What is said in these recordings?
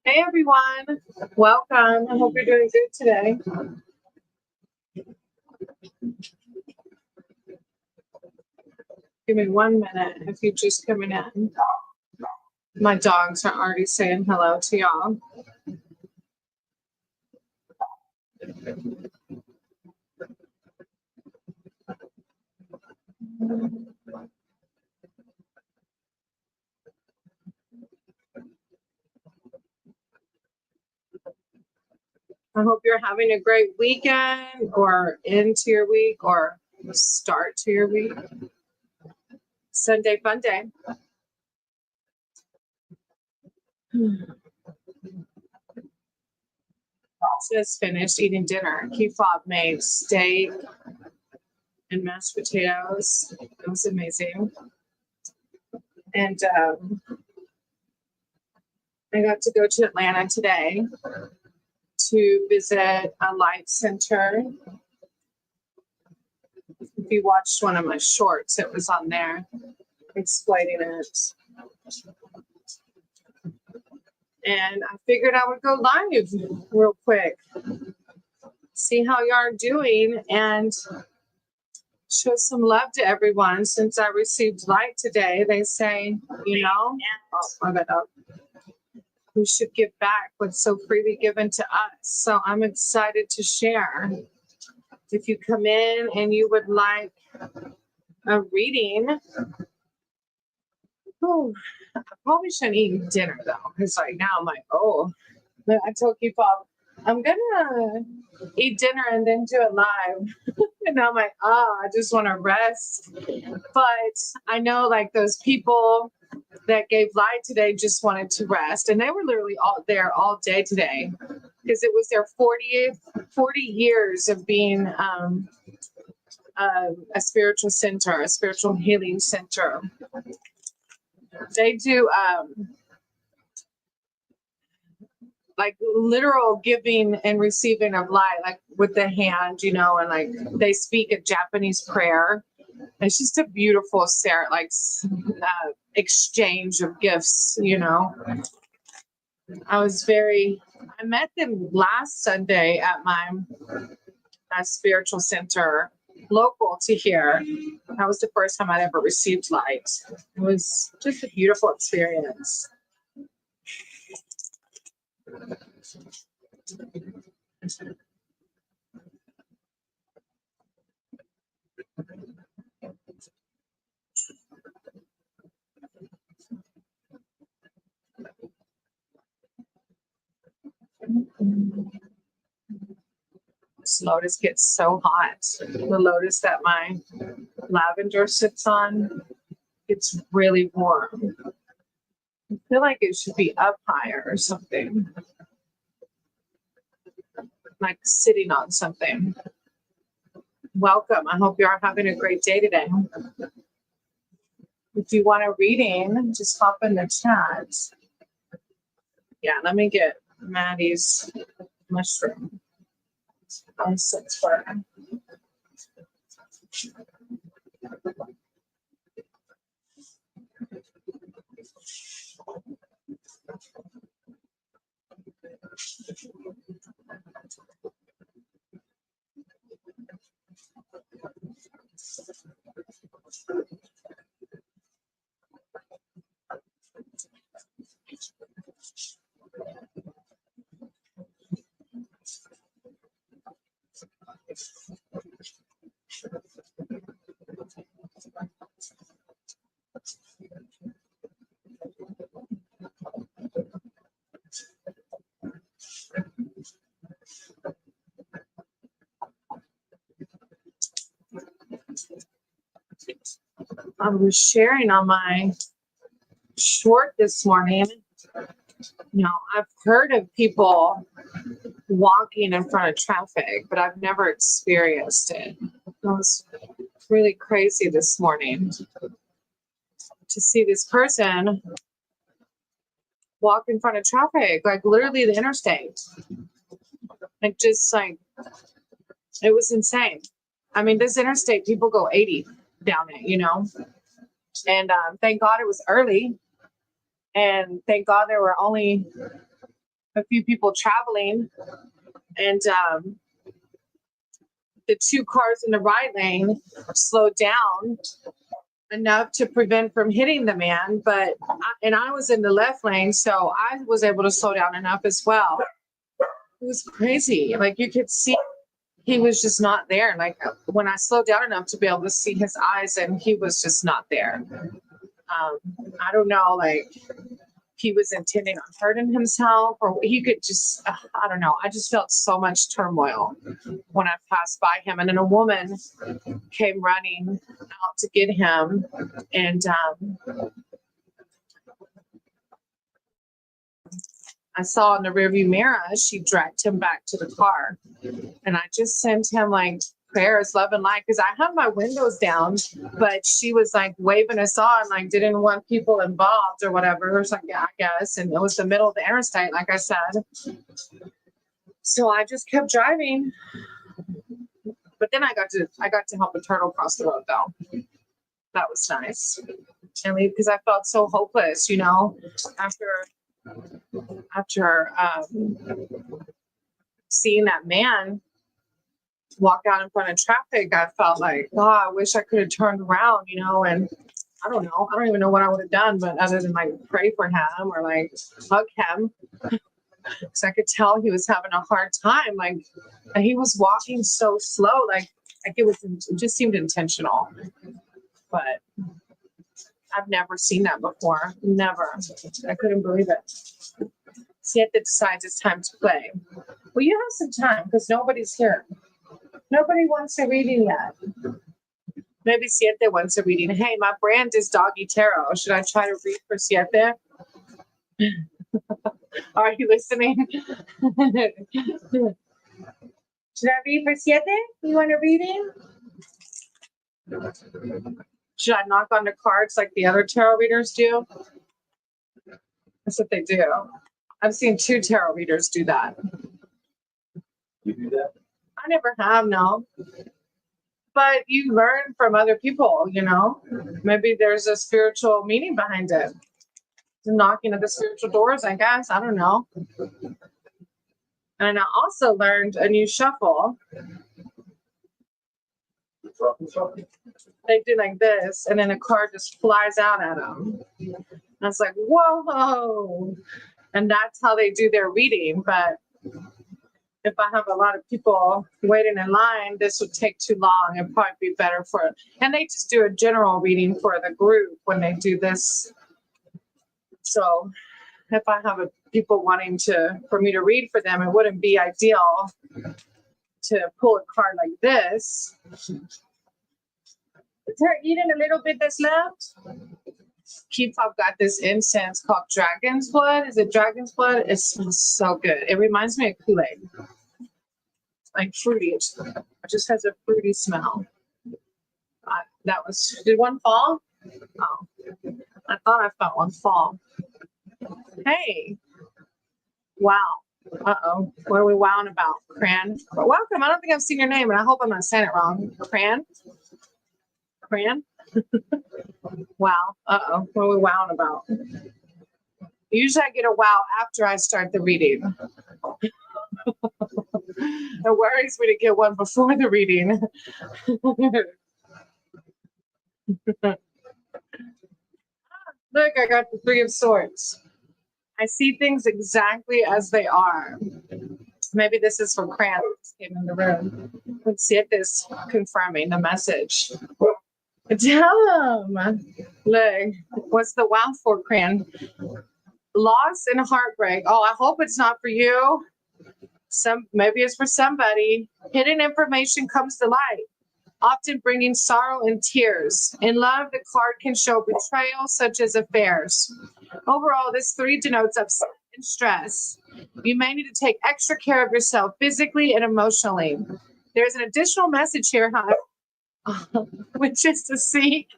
Hey everyone, welcome. I hope you're doing good today. Give me 1 minute if you're just coming in. My dogs are already saying hello to y'all. I hope you're having a great weekend or into your week or start to your week. Sunday fun day. Just finished eating dinner. Kefab made steak and mashed potatoes. It was amazing. And I got to go to Atlanta today to visit a light center. If you watched one of my shorts, it was on there explaining it. And I figured I would go live real quick, see how y'all are doing, and show some love to everyone. Since I received light today, they say, we should give back what's so freely given to us. So I'm excited to share. If you come in and you would like a reading, I probably shouldn't eat dinner though, because right now I'm like, I told people I'm gonna eat dinner and then do it live. And I'm like, I just want to rest. But I know like those people that gave light today just wanted to rest, and they were literally all there all day today because it was their 40 years of being a spiritual center, a spiritual healing center. They do like literal giving and receiving of light, like with the hand, and like they speak a Japanese prayer. It's just a beautiful exchange of gifts. I met them last Sunday at my spiritual center local to here. That was the first time I'd ever received light. It was just a beautiful experience. This lotus gets so hot. The lotus that my lavender sits on gets really warm. I feel like it should be up higher or something. Like sitting on something. Welcome. I hope you are having a great day today. If you want a reading, just hop in the chat. Yeah, let me get Maddie's mushroom. On 6 for her. I was sharing on my short this morning. I've heard of people walking in front of traffic, but I've never experienced it. It was really crazy this morning to see this person walk in front of traffic, like literally the interstate. It was insane. I mean, this interstate, people go 80 down it, and thank God it was early And thank God there were only a few people traveling. And the two cars in the right lane slowed down enough to prevent from hitting the man. And I was in the left lane, so I was able to slow down enough as well. It was crazy. Like you could see he was just not there. Like when I slowed down enough to be able to see his eyes, and he was just not there. I don't know, like he was intending on hurting himself, or he could just, I don't know. I just felt so much turmoil when I passed by him. And then a woman came running out to get him. And I saw in the rearview mirror, she dragged him back to the car. And I just sent him like prayers, love and light, because I had my windows down, but she was like waving us on, like didn't want people involved or whatever. It was like, yeah, I guess. And it was the middle of the interstate, like I said. So I just kept driving. But then I got to help a turtle cross the road though. That was nice. And because I felt so hopeless, after seeing that man walk out in front of traffic, I felt like, oh, I wish I could have turned around, and I don't know. I don't even know what I would have done, but other than like pray for him or like hug him. Because I could tell he was having a hard time. Like he was walking so slow, like it just seemed intentional. But I've never seen that before. Never. I couldn't believe it. Siete decides it's time to play. Well, you have some time because nobody's here. Nobody wants a reading yet. Maybe Siete wants a reading. Hey, my brand is Doggy Tarot. Should I try to read for Siete? Are you listening? Should I read for Siete? You want a reading? Should I knock on the cards like the other tarot readers do? That's what they do. I've seen 2 tarot readers do that. You do that? I never have, no. But you learn from other people, Maybe there's a spiritual meaning behind it. The knocking at the spiritual doors, I guess. I don't know. And I also learned a new shuffle. They do like this, and then a card just flies out at them. And I was like, whoa. And that's how they do their reading. But if I have a lot of people waiting in line, this would take too long. It'd probably be better and they just do a general reading for the group when they do this. So if I have people wanting for me to read for them, it wouldn't be ideal to pull a card like this. Is her eating a little bit that's left? K-pop got this incense called Dragon's Blood. Is it Dragon's Blood? It smells so good. It reminds me of Kool-Aid. Like fruity. It just has a fruity smell. Did one fall? Oh, I thought I felt one fall. Hey. Wow. Uh-oh. What are we wowing about? Cran. Welcome. I don't think I've seen your name, and I hope I'm not saying it wrong. Cran? Wow. Uh-oh. What are we wowing about? Usually I get a wow after I start the reading. It worries me to get one before the reading. Look, I got the 3 of Swords. I see things exactly as they are. Maybe this is from Cran who came in the room. Let's see if this confirming the message. Tell him. Look, what's the wow for, Cran? Loss and heartbreak. Oh, I hope it's not for you. Maybe it's for somebody. Hidden information comes to light, often bringing sorrow and tears. In love, the card can show betrayal, such as affairs. Overall, this 3 denotes upset and stress. You may need to take extra care of yourself physically and emotionally. There's an additional message here, however, which is to seek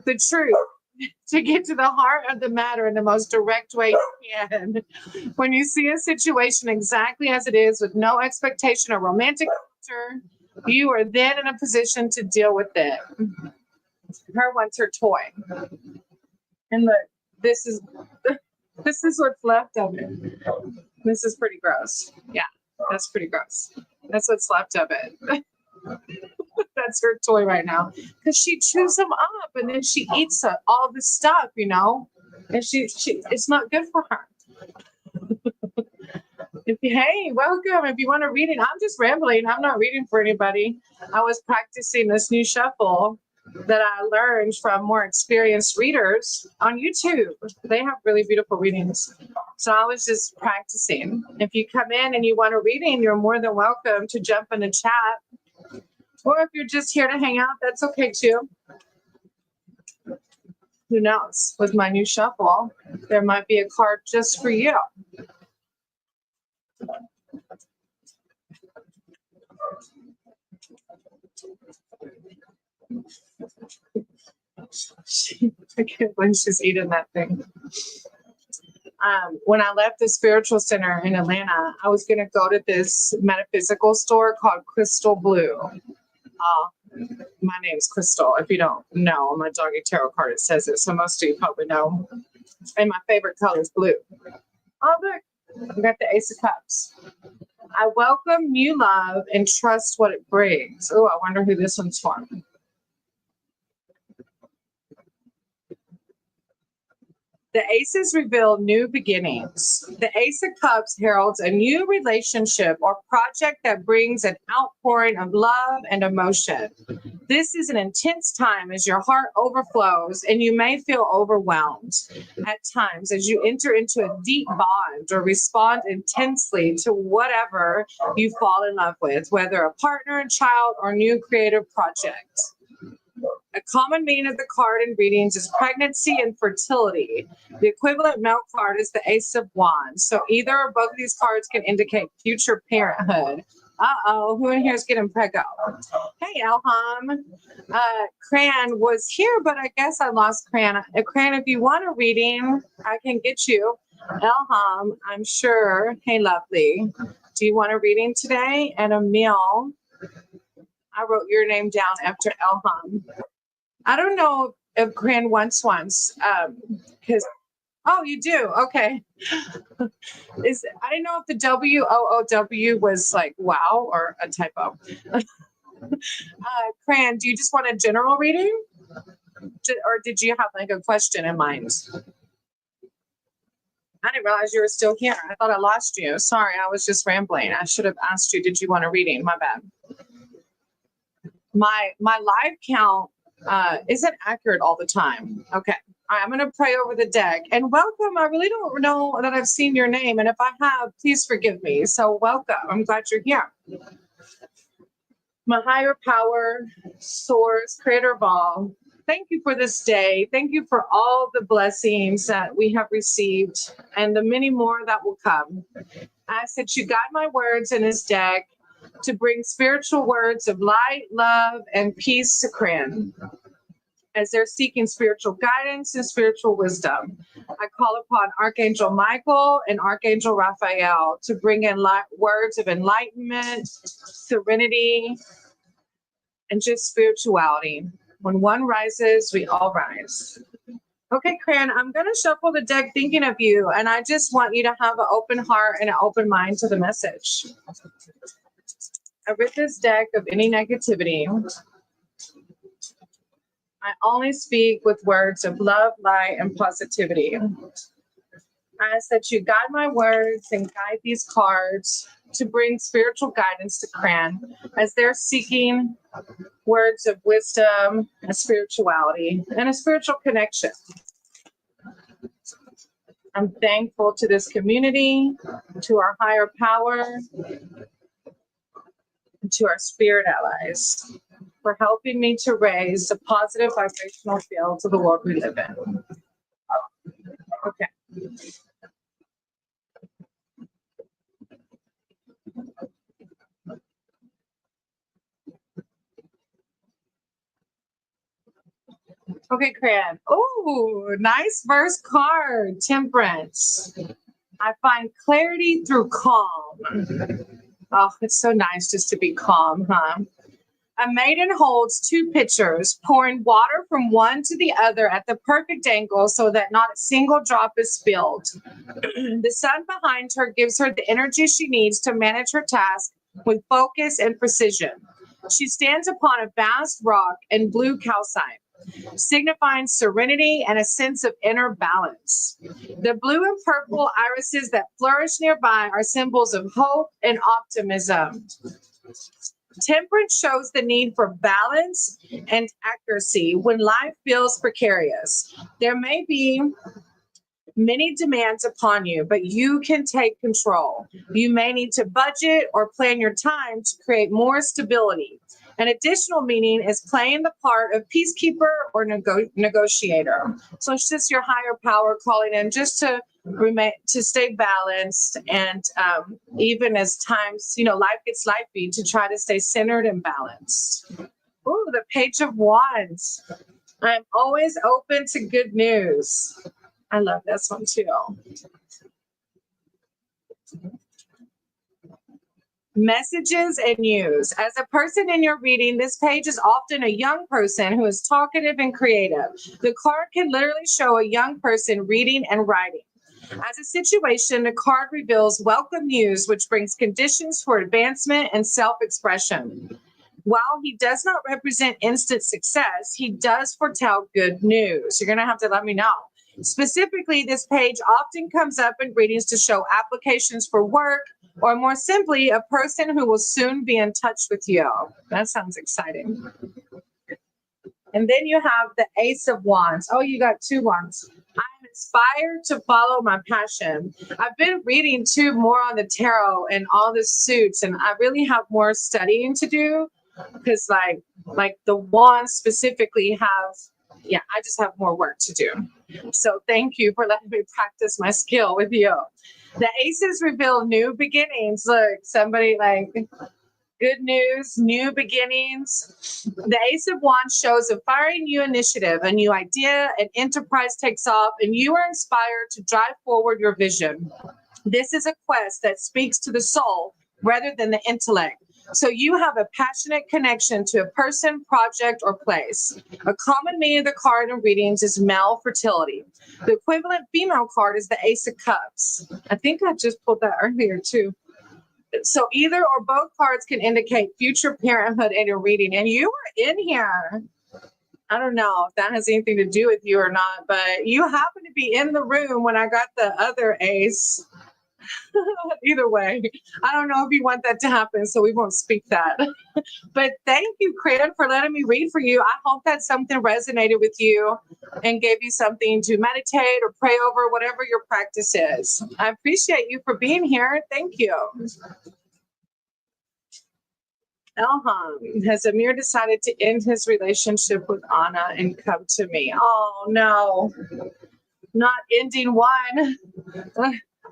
the truth, to get to the heart of the matter in the most direct way you can. When you see a situation exactly as it is with no expectation or romantic nature, you are then in a position to deal with it. Her wants her toy. And look, this is This is what's left of it. This is pretty gross. Yeah, that's pretty gross. That's what's left of it. That's her toy right now. Because she chews them up and then she eats all the stuff, you know? And she it's not good for her. Hey, welcome. If you want to read it, I'm just rambling. I'm not reading for anybody. I was practicing this new shuffle that I learned from more experienced readers on YouTube. They have really beautiful readings. So I was just practicing. If you come in and you want a reading, you're more than welcome to jump in the chat. Or if you're just here to hang out, that's okay too. Who knows? With my new shuffle, there might be a card just for you. I can't believe she's eating that thing. When I left the spiritual center in Atlanta, I was going to go to this metaphysical store called Crystal Blue. My name's Crystal. If you don't know, on my doggy tarot card it says it, so most of you probably know. And my favorite color is blue. Oh, look, I got the Ace of Cups. I welcome new love and trust what it brings. Oh, I wonder who this one's for. The aces reveal new beginnings. The Ace of Cups heralds a new relationship or project that brings an outpouring of love and emotion. This is an intense time as your heart overflows and you may feel overwhelmed at times as you enter into a deep bond or respond intensely to whatever you fall in love with, whether a partner, a child, or new creative project. A common meaning of the card in readings is pregnancy and fertility. The equivalent male card is the Ace of Wands. So either or both of these cards can indicate future parenthood. Uh-oh, who in here is getting preggo? Hey, Elham. Cran was here, but I guess I lost Cran. Cran, if you want a reading, I can get you. Elham, I'm sure. Hey, lovely. Do you want a reading today? And Emil, I wrote your name down after Elham. I don't know if Cran wants because oh, you do. Okay. I didn't know if the WOOW was like wow or a typo. Cran, do you just want a general reading, or did you have like a question in mind? I didn't realize you were still here. I thought I lost you. Sorry, I was just rambling. I should have asked you, did you want a reading? My bad. My live count isn't accurate all the time. Okay. All right, I'm going to pray over the deck. And welcome. I really don't know that I've seen your name. And if I have, please forgive me. So welcome. I'm glad you're here. My higher power, source, creator of all, thank you for this day. Thank you for all the blessings that we have received and the many more that will come. I ask that you guide my words in this deck to bring spiritual words of light, love, and peace to Cran as they're seeking spiritual guidance and spiritual wisdom. I call upon Archangel Michael and Archangel Raphael to bring in words of enlightenment, serenity, and just spirituality. When one rises, we all rise. Okay, Cran, I'm going to shuffle the deck thinking of you, and I just want you to have an open heart and an open mind to the message. I rid this deck of any negativity. I only speak with words of love, light, and positivity. I ask that you guide my words and guide these cards to bring spiritual guidance to Cran as they're seeking words of wisdom and spirituality and a spiritual connection. I'm thankful to this community, to our higher power, and to our spirit allies for helping me to raise the positive vibrational field to the world we live in. Okay. Okay, Cran. Oh, nice first card, Temperance. I find clarity through calm. Oh, it's so nice just to be calm, huh? A maiden holds two pitchers, pouring water from one to the other at the perfect angle so that not a single drop is spilled. The sun behind her gives her the energy she needs to manage her task with focus and precision. She stands upon a vast rock in blue calcite, signifying serenity and a sense of inner balance. The blue and purple irises that flourish nearby are symbols of hope and optimism. Temperance shows the need for balance and accuracy when life feels precarious. There may be many demands upon you, but you can take control. You may need to budget or plan your time to create more stability. An additional meaning is playing the part of peacekeeper or negotiator. So it's just your higher power calling in just to remain, to stay balanced, and even as times, life gets lifey, to try to stay centered and balanced. Ooh, the Page of Wands. I'm always open to good news. I love this one too. Messages and news. As a person in your reading, this page is often a young person who is talkative and creative. The card can literally show a young person reading and writing. As a situation, the card reveals welcome news, which brings conditions for advancement and self-expression. While he does not represent instant success, he does foretell good news. You're going to have to let me know. Specifically, this page often comes up in readings to show applications for work, or more simply, a person who will soon be in touch with you. That sounds exciting. And then you have the Ace of Wands. Oh, you got two wands. I'm inspired to follow my passion. I've been reading too more on the tarot and all the suits, and I really have more studying to do because like the wands specifically have, I just have more work to do. So thank you for letting me practice my skill with you. The aces reveal new beginnings. Look, somebody like good news, new beginnings. The Ace of Wands shows a fiery new initiative, a new idea, an enterprise takes off, and you are inspired to drive forward your vision. This is a quest that speaks to the soul rather than the intellect. So you have a passionate connection to a person, project, or place. A common meaning of the card in readings is male fertility. The equivalent female card is the Ace of Cups. I think I just pulled that earlier too. So either or both cards can indicate future parenthood in your reading. And you were in here. I don't know if that has anything to do with you or not, but you happen to be in the room when I got the other ace. Either way, I don't know if you want that to happen, so we won't speak that. But thank you, Cran, for letting me read for you. I hope that something resonated with you and gave you something to meditate or pray over, whatever your practice is. I appreciate you for being here. Thank you. Elham, has Amir decided to end his relationship with Anna and come to me? Oh, no, not ending one.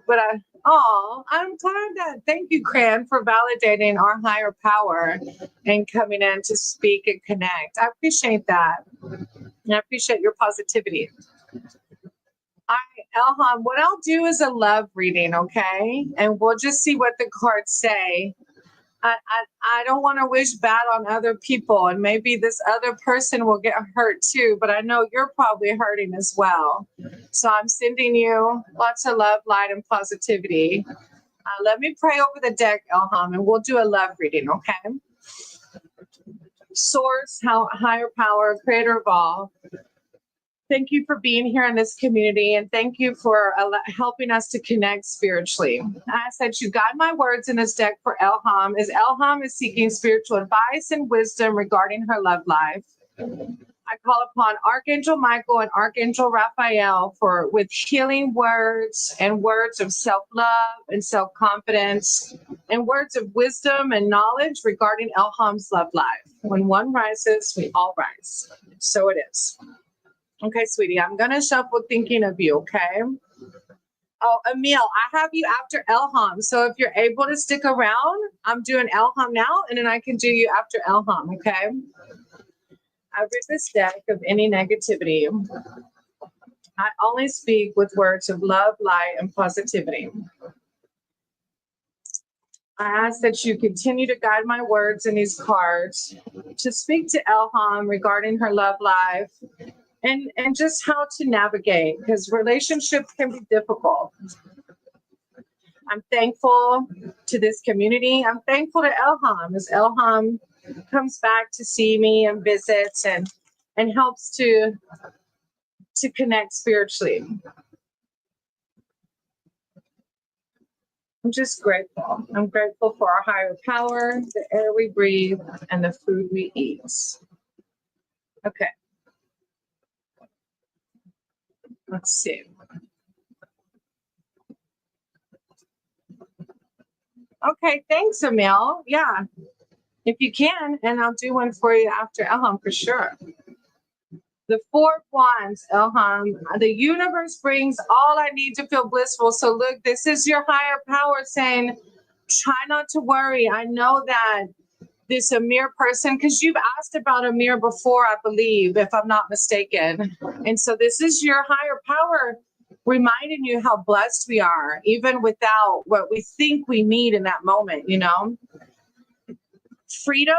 But I'm glad that, thank you, Cran, for validating our higher power and coming in to speak and connect. I appreciate that. And I appreciate your positivity. Elham, what I'll do is a love reading, okay? And we'll just see what the cards say. I don't want to wish bad on other people, and maybe this other person will get hurt too, but I know you're probably hurting as well. So I'm sending you lots of love, light, and positivity. Let me pray over the deck, Elham, and we'll do a love reading, okay? Source, higher power, creator of all. Thank you for being here in this community, and thank you for helping us to connect spiritually. I ask that you guide my words in this deck for Elham, as Elham is seeking spiritual advice and wisdom regarding her love life. I call upon Archangel Michael and Archangel Raphael with healing words and words of self-love and self-confidence and words of wisdom and knowledge regarding Elham's love life. When one rises, we all rise. So it is. Okay, sweetie, I'm going to shuffle thinking of you, okay? Oh, Emil, I have you after Elham. So if you're able to stick around, I'm doing Elham now, and then I can do you after Elham, okay? I rid this deck of any negativity. I only speak with words of love, light, and positivity. I ask that you continue to guide my words in these cards, to speak to Elham regarding her love life and just how to navigate, because relationships can be difficult. I'm thankful to this community. I'm thankful to Elham as Elham comes back to see me and visits and helps to connect spiritually. I'm just grateful. I'm grateful for our higher power, the air we breathe, and the food we eat. Okay. Let's see. Okay, thanks, Emil. Yeah, if you can, and I'll do one for you after Elham for sure. The Four of Wands, Elham. The universe brings all I need to feel blissful. So look, this is your higher power saying, try not to worry. I know that this Amir person, because you've asked about Amir before, I believe, if I'm not mistaken. And so this is your higher power reminding you how blessed we are, even without what we think we need in that moment, you know? Freedom,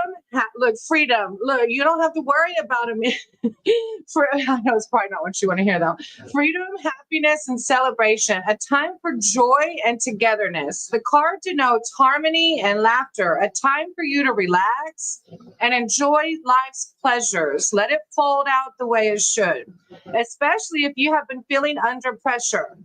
freedom. Look, you don't have to worry about him. I know it's probably not what you want to hear, though. Freedom, happiness, and celebration. A time for joy and togetherness. The card denotes harmony and laughter. A time for you to relax and enjoy life's pleasures. Let it fold out the way it should, especially if you have been feeling under pressure.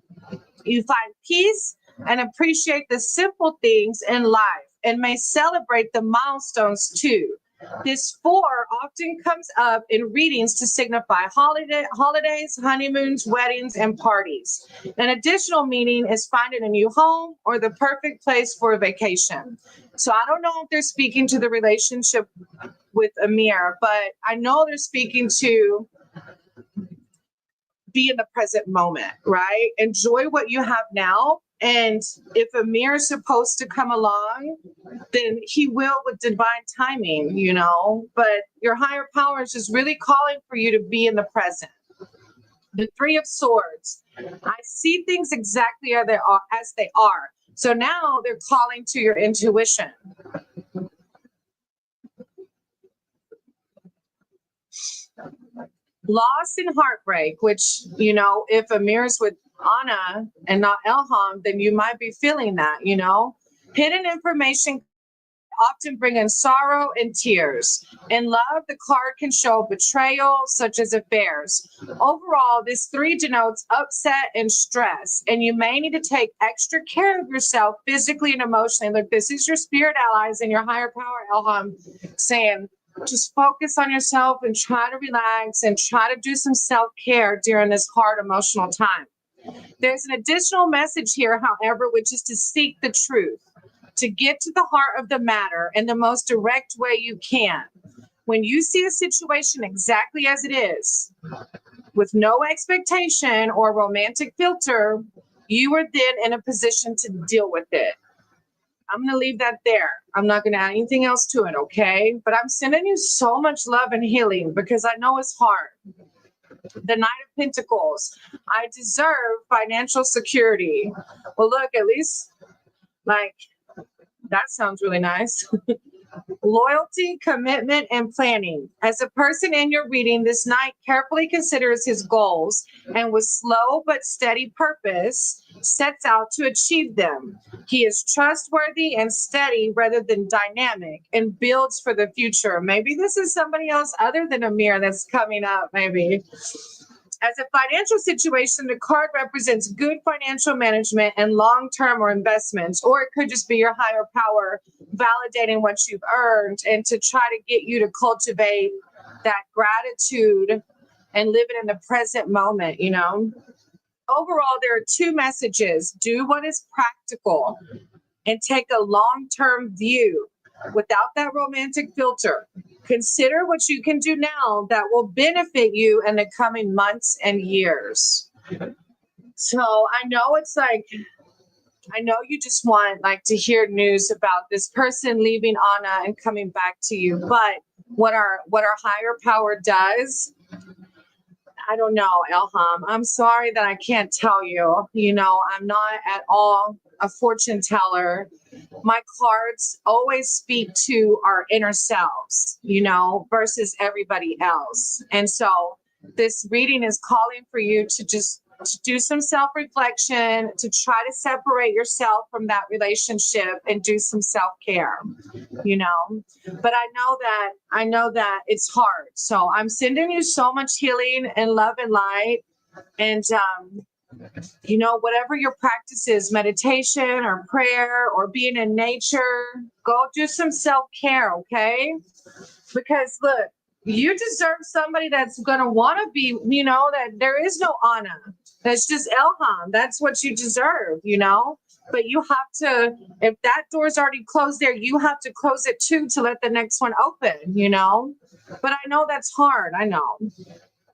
You find peace and appreciate the simple things in life, and may celebrate the milestones too. This four often comes up in readings to signify holidays, honeymoons, weddings, and parties. An additional meaning is finding a new home or the perfect place for a vacation. So I don't know if they're speaking to the relationship with Amir, but I know they're speaking to be in the present moment, right? Enjoy what you have now. And if Amir is supposed to come along, then he will with divine timing, you know. But your higher power is just really calling for you to be in the present. The Three of Swords. I see things exactly as they are. So now they're calling to your intuition. Loss and heartbreak, which, you know, if Amir's with Anna and not Elham, then you might be feeling that, you know. Hidden information often bring in sorrow and tears. In love, the card can show betrayal, such as affairs. Overall, this three denotes upset and stress, and you may need to take extra care of yourself physically and emotionally. Look, this is your spirit allies and your higher power, Elham, saying, just focus on yourself and try to relax and try to do some self-care during this hard emotional time. There's an additional message here, however, which is to seek the truth, to get to the heart of the matter in the most direct way you can. When you see a situation exactly as it is, with no expectation or romantic filter, you are then in a position to deal with it. I'm going to leave that there. I'm not going to add anything else to it, okay? But I'm sending you so much love and healing because I know it's hard. The Knight of Pentacles. I deserve financial security. Well, look, at least, like, that sounds really nice. Loyalty, commitment, and planning. As a person in your reading, this knight carefully considers his goals and with slow but steady purpose sets out to achieve them. He is trustworthy and steady rather than dynamic and builds for the future. Maybe this is somebody else other than Amir that's coming up, maybe. As a financial situation, the card represents good financial management and long-term or investments, or it could just be your higher power validating what you've earned and to try to get you to cultivate that gratitude and live it in the present moment, you know? Overall, there are two messages. Do what is practical and take a long-term view without that romantic filter. Consider what you can do now that will benefit you in the coming months and years. So I know it's like, I know you just want like to hear news about this person leaving Anna and coming back to you, but what our higher power does, I don't know, Elham. I'm sorry that I can't tell you. You know, I'm not at all a fortune teller. my cards always speak to our inner selves, versus everybody else. And so this reading is calling for you to just to do some self-reflection, to try to separate yourself from that relationship and do some self-care, But I know that it's hard. So I'm sending you so much healing and love and light. And whatever your practice is, meditation or prayer or being in nature, go do some self-care, okay? Because look, you deserve somebody that's going to want to be, that there is no Anna. That's just Elham. That's what you deserve, But you have to, if that door's already closed there, you have to close it too to let the next one open, But I know that's hard. I know.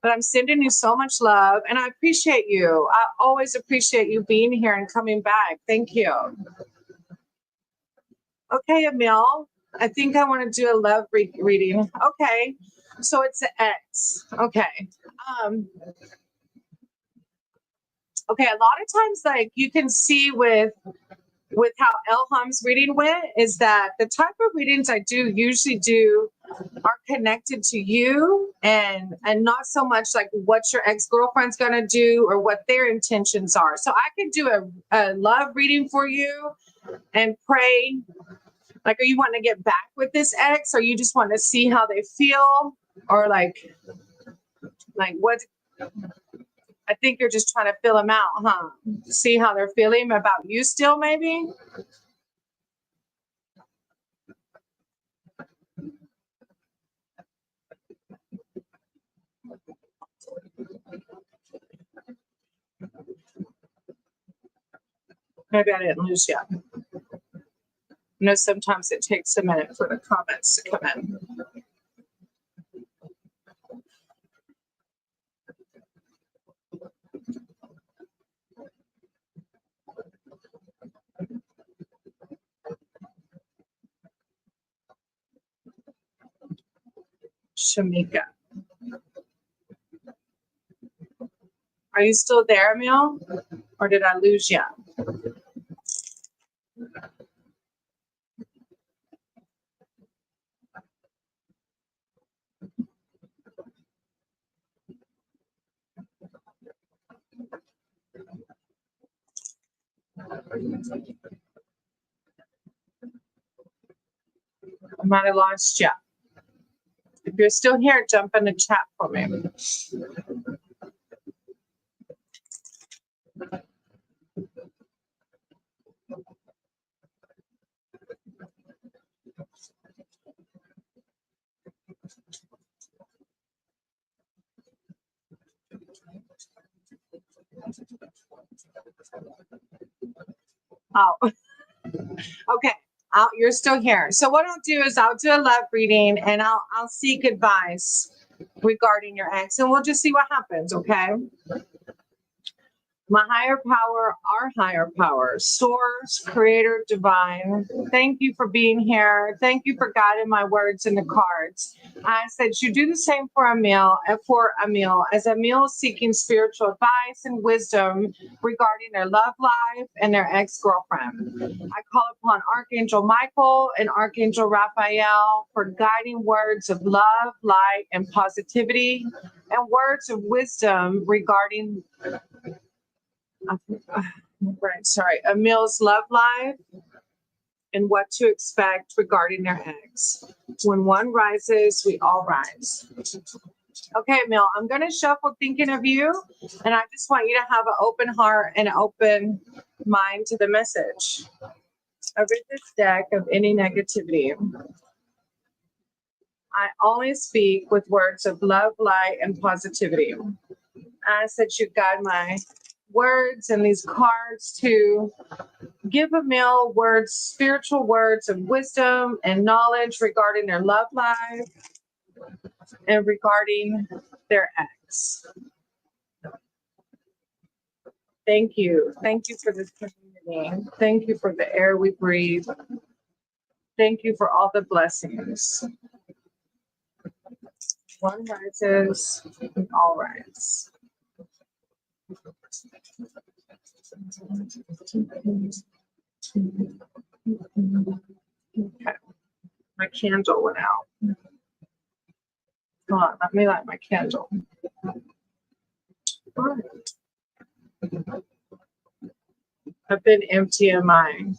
But I'm sending you so much love, and I appreciate you. I always appreciate you being here and coming back. Thank you. Okay, Emil, I think I want to do a love reading. Okay, so it's an X. Okay. Okay, a lot of times, like you can see with how Elham's reading went, is that the type of readings I usually do are connected to you and not so much like what your ex-girlfriend's gonna do or what their intentions are. So I can do a love reading for you and pray. Like, are you wanting to get back with this ex, or you just want to see how they feel, or like what? I think you're just trying to fill them out, huh? See how they're feeling about you still, maybe? Maybe I didn't lose yet. Sometimes it takes a minute for the comments to come in. Shamika. Are you still there, Emil? Or did I lose you? I might have lost you. If you're still here, jump in the chat for me. Oh, okay. You're still here. So what I'll do is I'll do a love reading and I'll seek advice regarding your ex, and we'll just see what happens, okay? My higher power, our higher power, source, creator, divine. Thank you for being here. Thank you for guiding my words in the cards. I said you do the same for Emil, as Emil is seeking spiritual advice and wisdom regarding their love life and their ex-girlfriend. I call upon Archangel Michael and Archangel Raphael for guiding words of love, light, and positivity, and words of wisdom regarding Emil's love life and what to expect regarding their ex. When one rises, we all rise. Okay, Emil, I'm going to shuffle thinking of you, and I just want you to have an open heart and an open mind to the message. Rid this deck of any negativity. I only speak with words of love, light, and positivity. I said you guide my words and these cards to give Emil words, spiritual words of wisdom and knowledge regarding their love life and regarding their ex. Thank you. Thank you for this community. Thank you for the air we breathe. Thank you for all the blessings. One rises, we all rise. Okay. My candle went out. Hold on, let me light my candle. All right. I've been emptying my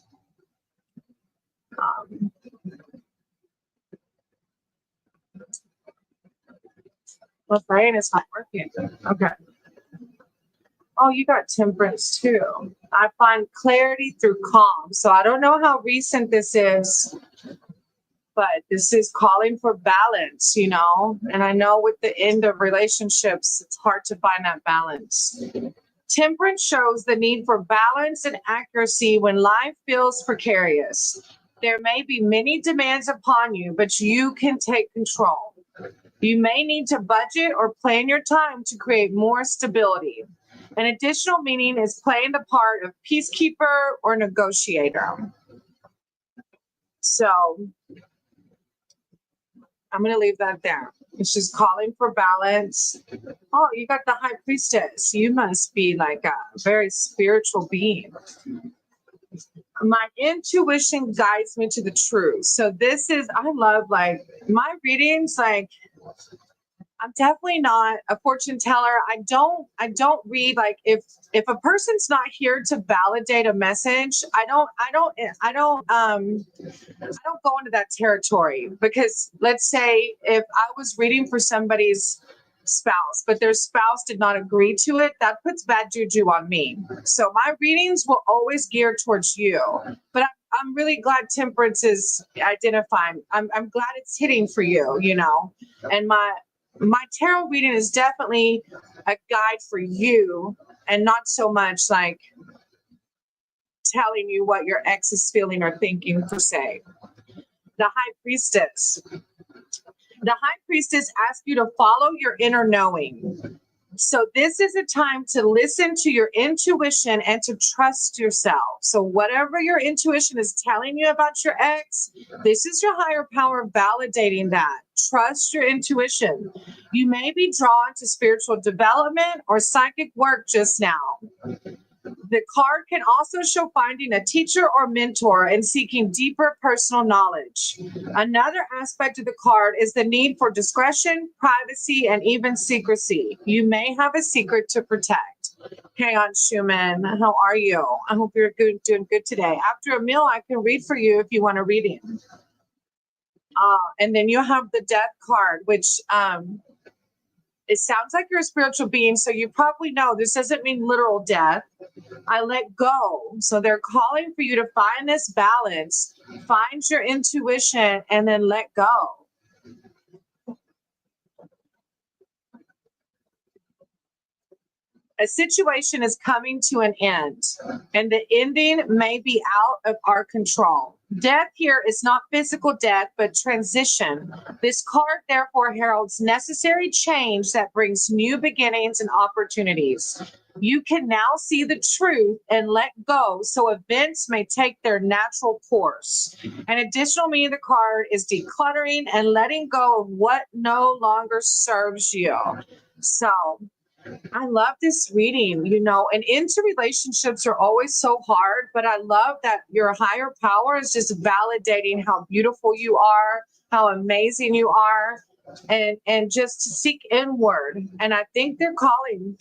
my brain is not working. Okay. Oh, you got temperance too. I find clarity through calm. So I don't know how recent this is, but this is calling for balance, you know? And I know with the end of relationships, it's hard to find that balance. Temperance shows the need for balance and accuracy when life feels precarious. There may be many demands upon you, but you can take control. You may need to budget or plan your time to create more stability. An additional meaning is playing the part of peacekeeper or negotiator. So I'm going to leave that there. It's just calling for balance. Oh, you got the high priestess. You must be like a very spiritual being. My intuition guides me to the truth. So this is, I love like my readings, like I'm definitely not a fortune teller. I don't read like if a person's not here to validate a message, I don't go into that territory, because let's say if I was reading for somebody's spouse, but their spouse did not agree to it, that puts bad juju on me. So my readings will always gear towards you. But I'm really glad temperance is identifying. I'm glad it's hitting for you, you know. And my tarot reading is definitely a guide for you, and not so much like telling you what your ex is feeling or thinking per se. The high priestess. The high priestess asks you to follow your inner knowing. So this is a time to listen to your intuition and to trust yourself. So whatever your intuition is telling you about your ex, this is your higher power validating that. Trust your intuition. You may be drawn to spiritual development or psychic work just now. The card can also show finding a teacher or mentor and seeking deeper personal knowledge. Another aspect of the card is the need for discretion, privacy, and even secrecy. You may have a secret to protect. Hang on, Schumann. How are you? I hope you're doing good today. After a meal, I can read for you if you want a reading. And then you have the death card, which it sounds like you're a spiritual being, so you probably know this doesn't mean literal death. I let go. So they're calling for you to find this balance, find your intuition, and then let go. A situation is coming to an end, and the ending may be out of our control. Death here is not physical death, but transition. This card, therefore, heralds necessary change that brings new beginnings and opportunities. You can now see the truth and let go, so events may take their natural course. An additional meaning of the card is decluttering and letting go of what no longer serves you. So I love this reading, you know, and into relationships are always so hard, but I love that your higher power is just validating how beautiful you are, how amazing you are, and just to seek inward. And I think they're calling.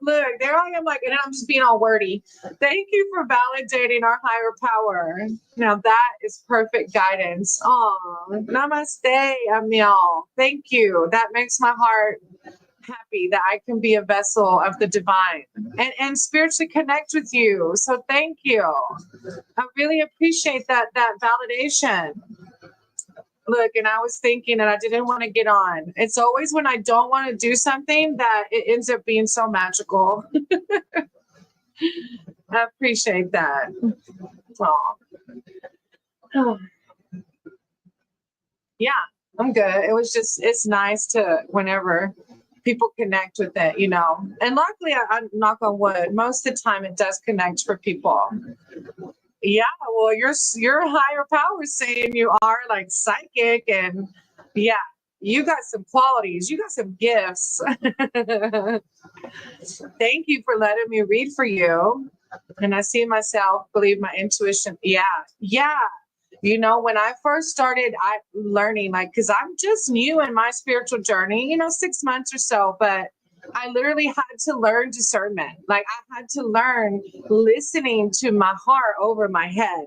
Look, there I am, like, and I'm just being all wordy. Thank you for validating our higher power. Now that is perfect guidance. Oh, namaste, Amiel. Thank you. That makes my heart happy that I can be a vessel of the divine and spiritually connect with you. So thank you. I really appreciate that validation. Look, and I was thinking, and I didn't want to get on. It's always when I don't want to do something that it ends up being so magical. I appreciate that. Oh. Yeah, I'm good. It was just, it's nice to whenever people connect with it, you know. And luckily, I knock on wood, most of the time it does connect for people. Yeah, well, your higher power is saying you are like psychic, and yeah, you got some qualities, you got some gifts. Thank you for letting me read for you. And I see myself, believe my intuition. Yeah. Yeah. You know, when I first started learning, like, because I'm just new in my spiritual journey, 6 months or so, but I literally had to learn discernment. Like, I had to learn listening to my heart over my head.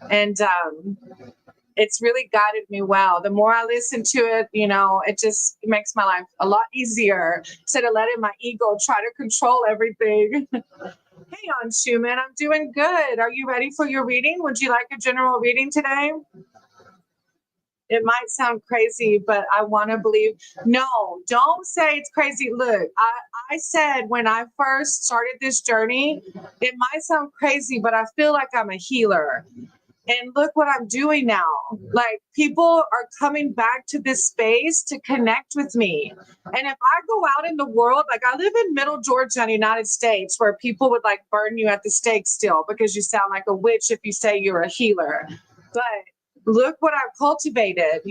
And it's really guided me well. The more I listen to it, it just makes my life a lot easier instead of letting my ego try to control everything. Hey, on Schumann, I'm doing good. Are you ready for your reading? Would you like a general reading today? It might sound crazy, but I want to believe. No, don't say it's crazy. Look, I said when I first started this journey, it might sound crazy, but I feel like I'm a healer. And look what I'm doing now. Like, people are coming back to this space to connect with me. And if I go out in the world, like, I live in Middle Georgia in the United States, where people would like burn you at the stake still because you sound like a witch if you say you're a healer. But look what I've cultivated,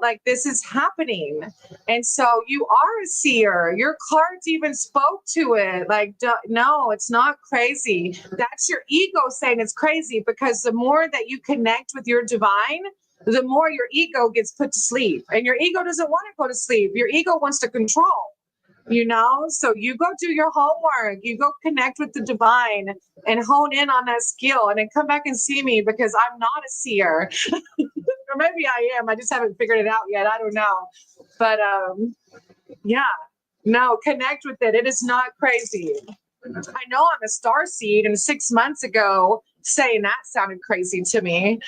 like, this is happening. And so you are a seer. Your cards even spoke to it. Like, no, it's not crazy. That's your ego saying it's crazy, because the more that you connect with your divine, the more your ego gets put to sleep. And your ego doesn't want to go to sleep. Your ego wants to control. So you go do your homework, you go connect with the divine and hone in on that skill, and then come back and see me, because I'm not a seer. Or maybe I am. I just haven't figured it out yet. I don't know. But yeah, no, connect with it. It is not crazy. I know I'm a star seed, and 6 months ago saying that sounded crazy to me.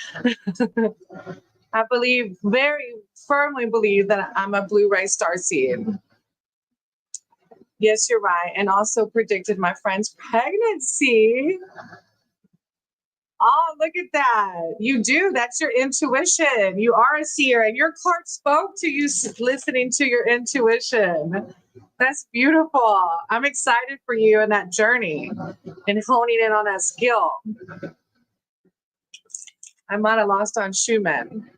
I very firmly believe that I'm a Blu-ray star seed. Yes, you're right. And also predicted my friend's pregnancy. Oh, look at that. You do. That's your intuition. You are a seer, and your card spoke to you listening to your intuition. That's beautiful. I'm excited for you in that journey and honing in on that skill. I might have lost on Schumann.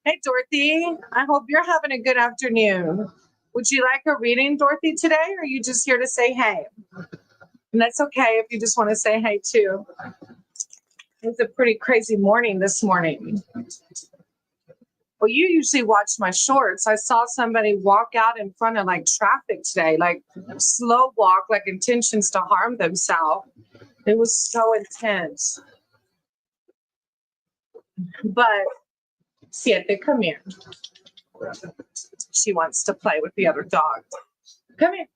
Hey, Dorothy. I hope you're having a good afternoon. Would you like a reading, Dorothy, today, or are you just here to say hey? And that's okay if you just want to say hey, too. It's a pretty crazy morning this morning. Well, you usually watch my shorts. I saw somebody walk out in front of like traffic today, like slow walk, like intentions to harm themselves. It was so intense. But Siete, come here. She wants to play with the other dog. Come here.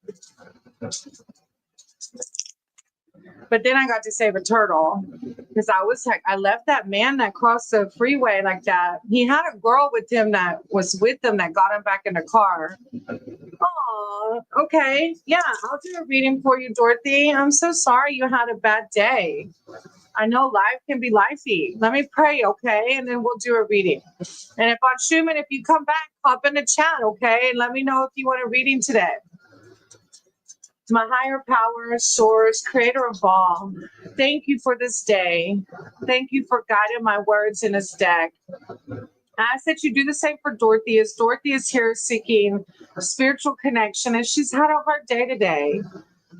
But then I got to save a turtle, because I was like, I left that man that crossed the freeway like that. He had a girl with him that was with him that got him back in the car. Oh, okay. Yeah, I'll do a reading for you, Dorothy. I'm so sorry you had a bad day. I know life can be lifey. Let me pray, okay? And then we'll do a reading. And if on Schumann, if you come back, hop in the chat, okay? And let me know if you want a reading today. My higher power, source, creator of all, thank you for this day. Thank you for guiding my words in this deck. I ask that you do the same for Dorothy, as Dorothy is here seeking a spiritual connection, and she's had a hard day today.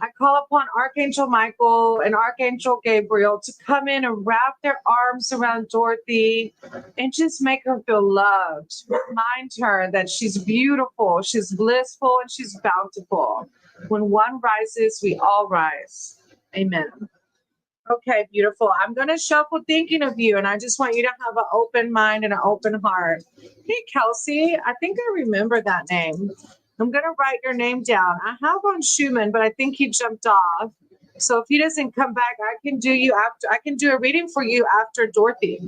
I call upon Archangel Michael and Archangel Gabriel to come in and wrap their arms around Dorothy and just make her feel loved. Remind her that she's beautiful, she's blissful, and she's bountiful. When one rises, we all rise. Amen. Okay, beautiful. I'm going to shuffle thinking of you, and I just want you to have an open mind and an open heart. Hey, Kelsey, I think I remember that name. I'm going to write your name down. I have on Schumann, but I think he jumped off. So if he doesn't come back, I can do a reading for you after Dorothy.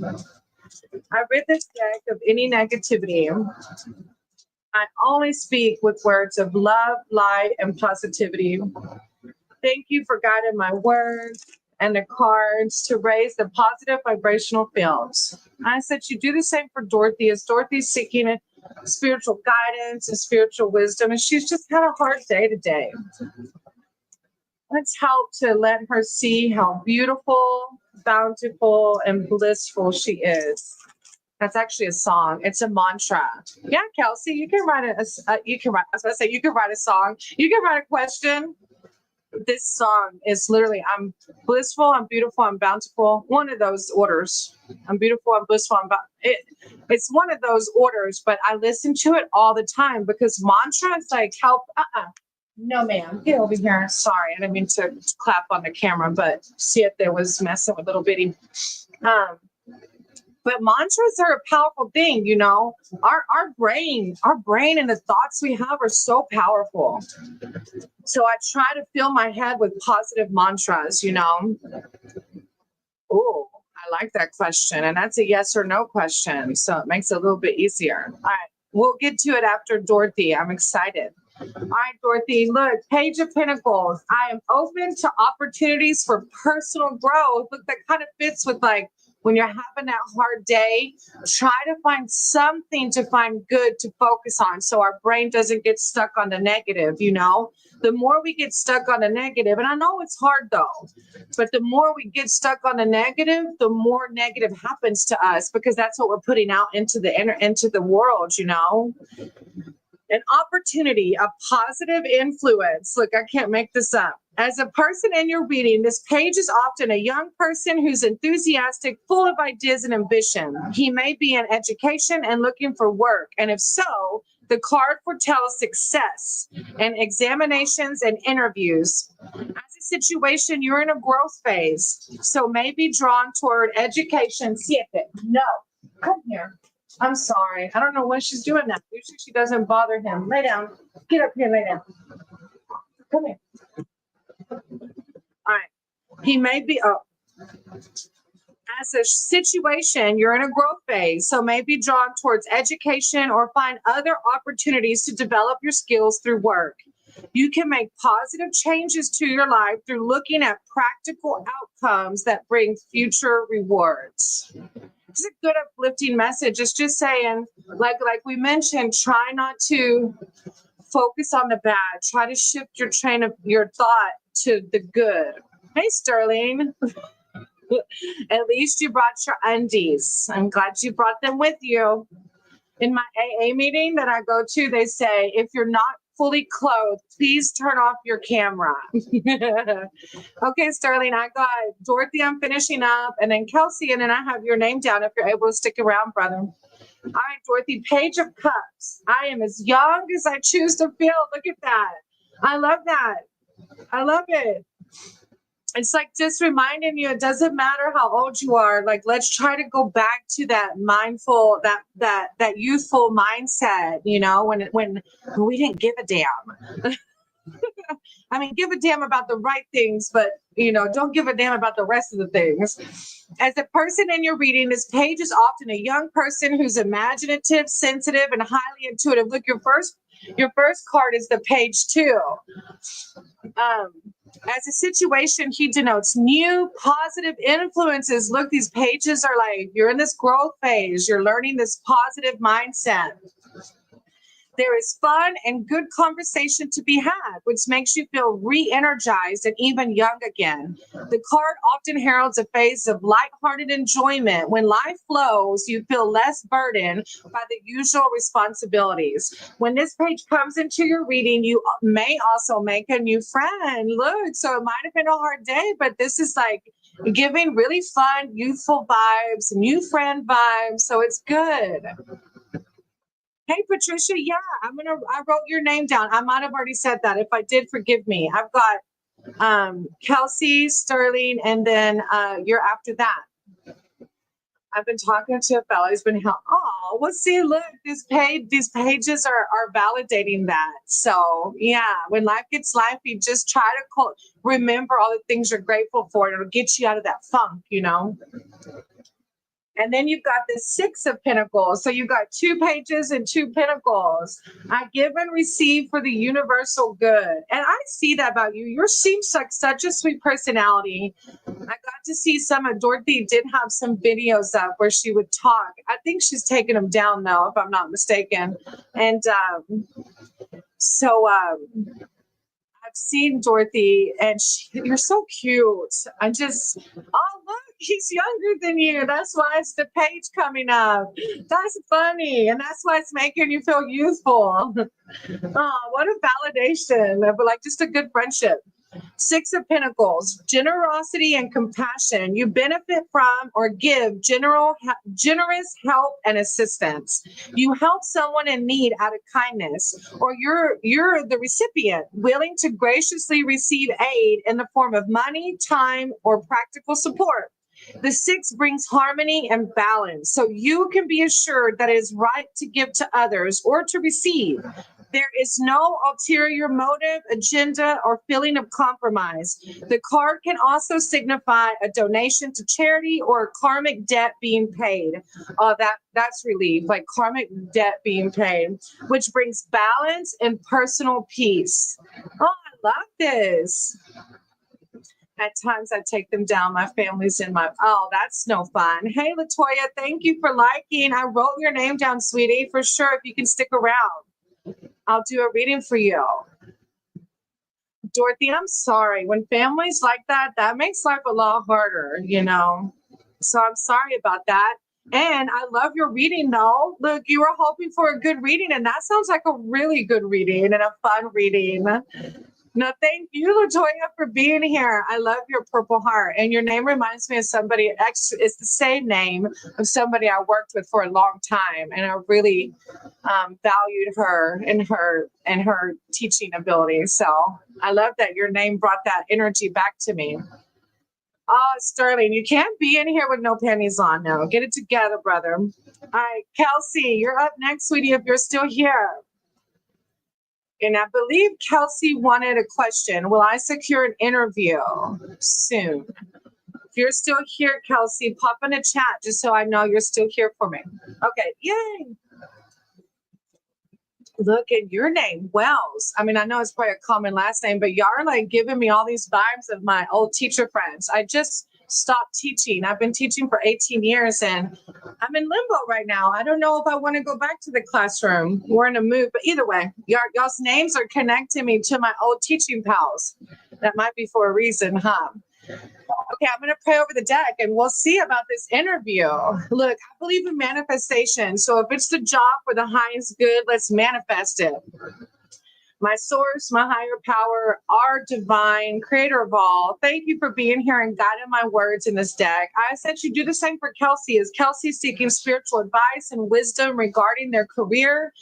I rid this deck of any negativity. I only speak with words of love, light, and positivity. Thank you for guiding my words and the cards to raise the positive vibrational fields. I said you do the same for Dorothy, as Dorothy's seeking spiritual guidance and spiritual wisdom, and she's just had a hard day today. Let's help to let her see how beautiful, bountiful, and blissful she is. That's actually a song. It's a mantra. Yeah, Kelsey, you can write you can write a song. You can write a question. This song is literally, I'm blissful, I'm beautiful, I'm bountiful. One of those orders. I'm beautiful, I'm blissful, it's one of those orders, but I listen to it all the time because mantras like help. No, ma'am. Get over here. Sorry, I didn't mean to clap on the camera, but see if there was messing with little bitty. Um, but mantras are a powerful thing, you know. Our brain and the thoughts we have are so powerful. So I try to fill my head with positive mantras, you know. Oh, I like that question. And that's a yes or no question. So it makes it a little bit easier. All right. We'll get to it after Dorothy. I'm excited. All right, Dorothy, look, Page of Pentacles. I am open to opportunities for personal growth. Look, that kind of fits with like when you're having that hard day, try to find something to find good to focus on so our brain doesn't get stuck on the negative, you know? The more we get stuck on the negative, and I know it's hard though, but the more we get stuck on the negative, the more negative happens to us because that's what we're putting out into the world, you know? An opportunity, a positive influence. Look, I can't make this up. As a person in your reading, this page is often a young person who's enthusiastic, full of ideas and ambition. He may be in education and looking for work. And if so, the card foretells success and examinations and interviews. As a situation, you're in a growth phase, so may be drawn toward education. See if it. No, come here. I'm sorry. I don't know why she's doing that. Usually she doesn't bother him. Lay down. Get up here, lay down. Come here. All right. He may be up. As a situation, you're in a growth phase, so may be drawn towards education or find other opportunities to develop your skills through work. You can make positive changes to your life through looking at practical outcomes that bring future rewards. It's a good uplifting message. It's just saying, like we mentioned, try not to focus on the bad. Try to shift your train of your thought to the good. Hey, Sterling. At least you brought your undies. I'm glad you brought them with you. In my AA meeting that I go to, they say, if you're not fully clothed, please turn off your camera. Okay, Sterling, I got Dorothy, I'm finishing up, and then Kelsey, and then I have your name down if you're able to stick around, brother. All right, Dorothy, Page of Cups. I am as young as I choose to feel. Look at that. I love that. I love it. It's like just reminding you, it doesn't matter how old you are. Like, let's try to go back to that mindful, that youthful mindset, you know, when we didn't give a damn. I mean, give a damn about the right things, but, you know, don't give a damn about the rest of the things. As a person in your reading, this page is often a young person who's imaginative, sensitive, and highly intuitive. Look, your first card is the Page 2. As a situation, he denotes new positive influences. Look, these pages are like, you're in this growth phase. You're learning this positive mindset. There is fun and good conversation to be had, which makes you feel re-energized and even young again. The card often heralds a phase of lighthearted enjoyment. When life flows, you feel less burdened by the usual responsibilities. When this page comes into your reading, you may also make a new friend. Look, so it might have been a hard day, but this is like giving really fun, youthful vibes, new friend vibes. So it's good. Hey, Patricia, yeah, I wrote your name down. I might have already said that. If I did, forgive me. I've got Kelsey, Sterling, and then you're after that. I've been talking to a fellow who's been oh, well, see, look, these pages are validating that. So yeah, when life gets life, you just try to remember all the things you're grateful for, and it'll get you out of that funk, you know. And then you've got the Six of Pentacles. So you've got 2 pages and 2 pentacles. I give and receive for the universal good. And I see that about you. You seems like such a sweet personality. I got to see Dorothy did have some videos up where she would talk. I think she's taken them down now, if I'm not mistaken. And I've seen Dorothy, and you're so cute. Oh, look, he's younger than you. That's why it's the page coming up. That's funny. And that's why it's making you feel youthful. Oh, what a validation of like just a good friendship. Six of Pentacles, generosity and compassion. You benefit from or give generous help and assistance. You help someone in need out of kindness, or you're the recipient, willing to graciously receive aid in the form of money, time, or practical support. The six brings harmony and balance, so you can be assured that it is right to give to others or to receive. There is no ulterior motive, agenda, or feeling of compromise. The card can also signify a donation to charity or a karmic debt being paid. That's relief, like karmic debt being paid, which brings balance and personal peace. Oh, I love this. At times I take them down. My family's in my, oh, that's no fun. Hey, Latoya, thank you for liking. I wrote your name down, sweetie, for sure. If you can stick around, I'll do a reading for you. Dorothy, I'm sorry. When families like that, that makes life a lot harder, you know? So I'm sorry about that. And I love your reading, though. Look, you were hoping for a good reading, and that sounds like a really good reading and a fun reading. No, thank you, Latoya, for being here. I love your purple heart. And your name reminds me of somebody, actually, it's the same name of somebody I worked with for a long time. And I really valued her and her teaching ability. So I love that your name brought that energy back to me. Oh, Sterling, you can't be in here with no panties on now. Get it together, brother. All right, Kelsey, you're up next, sweetie, if you're still here. And I believe Kelsey wanted a question. Will I secure an interview soon? If you're still here, Kelsey, pop in a chat just so I know you're still here for me. Okay, yay. Look at your name, Wells. I mean, I know it's probably a common last name, but y'all are like giving me all these vibes of my old teacher friends. I just stopped teaching. I've been teaching for 18 years and I'm in limbo right now. I don't know if I want to go back to the classroom. We're in a mood, but either way, y'all's names are connecting me to my old teaching pals. That might be for a reason, huh? Okay, I'm going to pray over the deck and we'll see about this interview. Look, I believe in manifestation. So if it's the job for the highest good, let's manifest it. My source, my higher power, our divine creator of all, thank you for being here and guiding my words in this deck. I said you do the same for Kelsey. Is Kelsey seeking spiritual advice and wisdom regarding their career?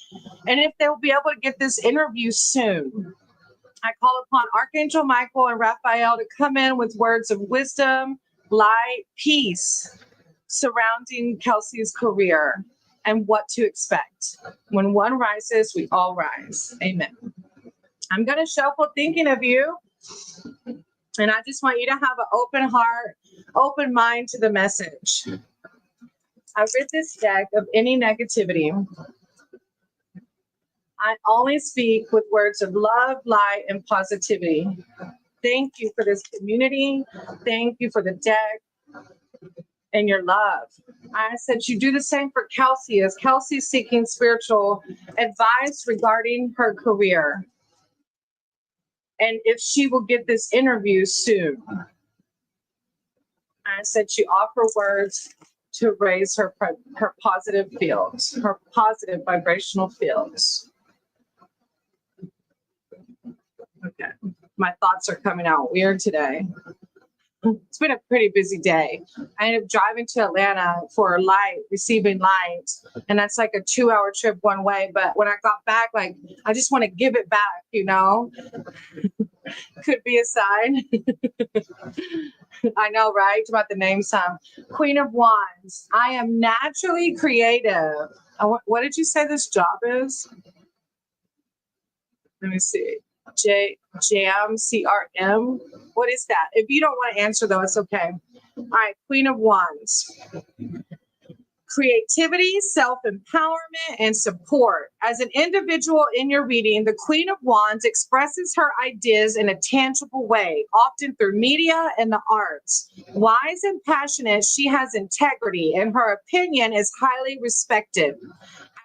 And if they'll be able to get this interview soon. I call upon Archangel Michael and Raphael to come in with words of wisdom, light, peace surrounding Kelsey's career and what to expect. When one rises, we all rise. Amen. I'm going to shuffle thinking of you. And I just want you to have an open heart, open mind to the message. I rid this deck of any negativity. I only speak with words of love, light, and positivity. Thank you for this community. Thank you for the deck and your love. I said you do the same for Kelsey, as Kelsey's seeking spiritual advice regarding her career. And if she will get this interview soon. I said you offer words to raise her positive fields, her positive vibrational fields. Okay, my thoughts are coming out weird today. It's been a pretty busy day. I ended up driving to Atlanta for receiving light, and that's like a 2-hour trip one way. But when I got back, like, I just want to give it back, you know? Could be a sign. I know, right? It's about the name some. Queen of Wands. I am naturally creative. What did you say this job is? Let me see. Jam, CRM. What is that? If you don't want to answer, though, it's okay. All right, Queen of Wands. Creativity, self-empowerment, and support. As an individual in your reading, the Queen of Wands expresses her ideas in a tangible way, often through media and the arts. Wise and passionate, she has integrity, and her opinion is highly respected.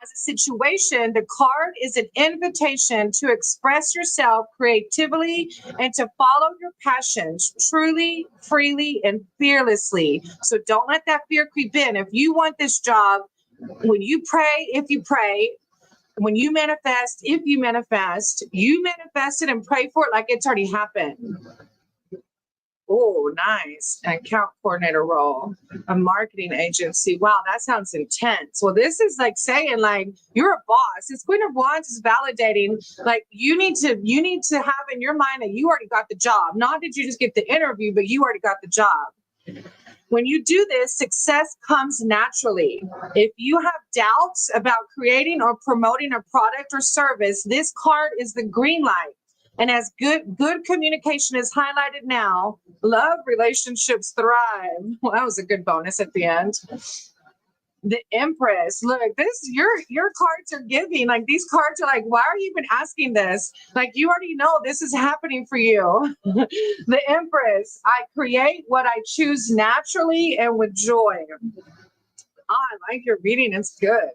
As a situation, the card is an invitation to express yourself creatively and to follow your passions truly, freely, and fearlessly. So don't let that fear creep in. If you want this job, when you pray, if you pray, When you manifest, if you manifest it and pray for it like it's already happened. Oh, nice. An account coordinator role, a marketing agency. Wow, that sounds intense. Well, this is like saying like you're a boss. This Queen of Wands is validating like you need to have in your mind that you already got the job. Not did you just get the interview, but you already got the job. When you do this, success comes naturally. If you have doubts about creating or promoting a product or service, this card is the green light. And as good communication is highlighted now, love relationships thrive. Well, that was a good bonus at the end. The Empress. Look, this your cards are giving. Like these cards are like, why are you even asking this? Like you already know this is happening for you. The Empress. I create what I choose naturally and with joy. Oh, I like your reading. It's good.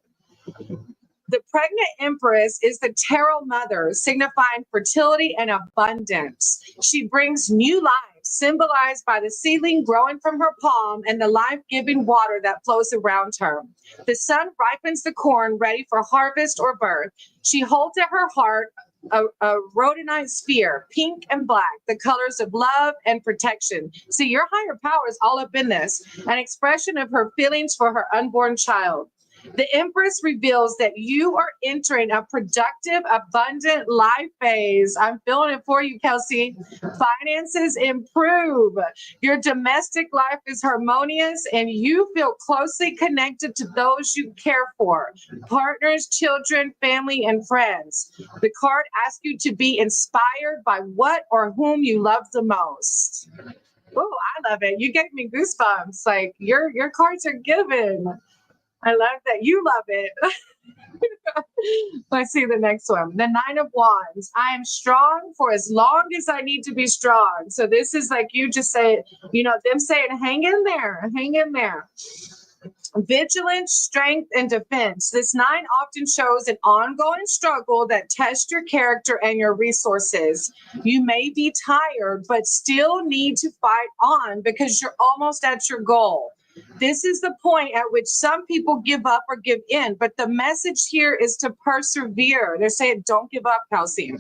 The pregnant Empress is the tarot mother, signifying fertility and abundance. She brings new life, symbolized by the seedling growing from her palm and the life-giving water that flows around her. The sun ripens the corn ready for harvest or birth. She holds at her heart a rhodonite sphere, pink and black, the colors of love and protection. See, your higher power is all up in this, an expression of her feelings for her unborn child. The Empress reveals that you are entering a productive, abundant life phase. I'm feeling it for you, Kelsey. Finances improve. Your domestic life is harmonious and you feel closely connected to those you care for, partners, children, family, and friends. The card asks you to be inspired by what or whom you love the most. Oh, I love it. You gave me goosebumps. Like your cards are given. I love that. You love it. Let's see the next one. The Nine of Wands. I am strong for as long as I need to be strong. So this is like you just say, them saying, hang in there, hang in there. Vigilance, strength, and defense. This nine often shows an ongoing struggle that tests your character and your resources. You may be tired, but still need to fight on because you're almost at your goal. This is the point at which some people give up or give in, but the message here is to persevere. They're saying, don't give up, Kelsey.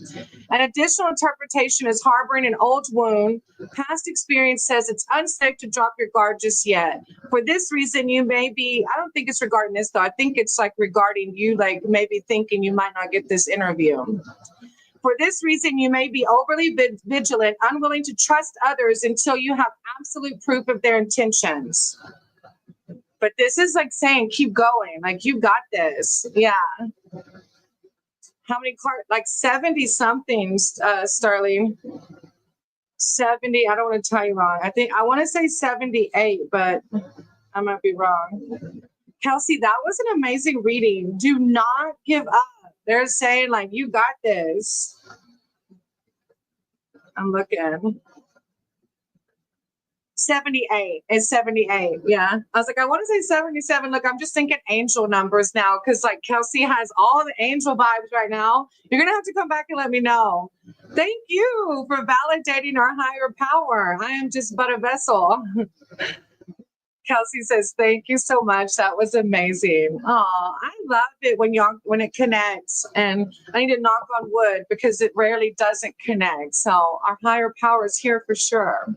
An additional interpretation is harboring an old wound. Past experience says it's unsafe to drop your guard just yet. For this reason, you may be, I don't think it's regarding this though. I think it's like regarding you, like maybe thinking you might not get this interview. For this reason, you may be overly vigilant, unwilling to trust others until you have absolute proof of their intentions. But this is like saying, keep going. Like, you got this. Yeah. How many cards? Like 70 something, Starling. 70. I don't want to tell you wrong. I want to say 78, but I might be wrong. Kelsey, that was an amazing reading. Do not give up. They're saying, like, you got this. I'm looking. 78. It's 78. Yeah. I was like, I want to say 77. Look, I'm just thinking angel numbers now because like Kelsey has all the angel vibes right now. You're going to have to come back and let me know. Thank you for validating our higher power. I am just but a vessel. Kelsey says, thank you so much. That was amazing. Oh, I love it when it connects. And I need to knock on wood because it rarely doesn't connect. So our higher power is here for sure.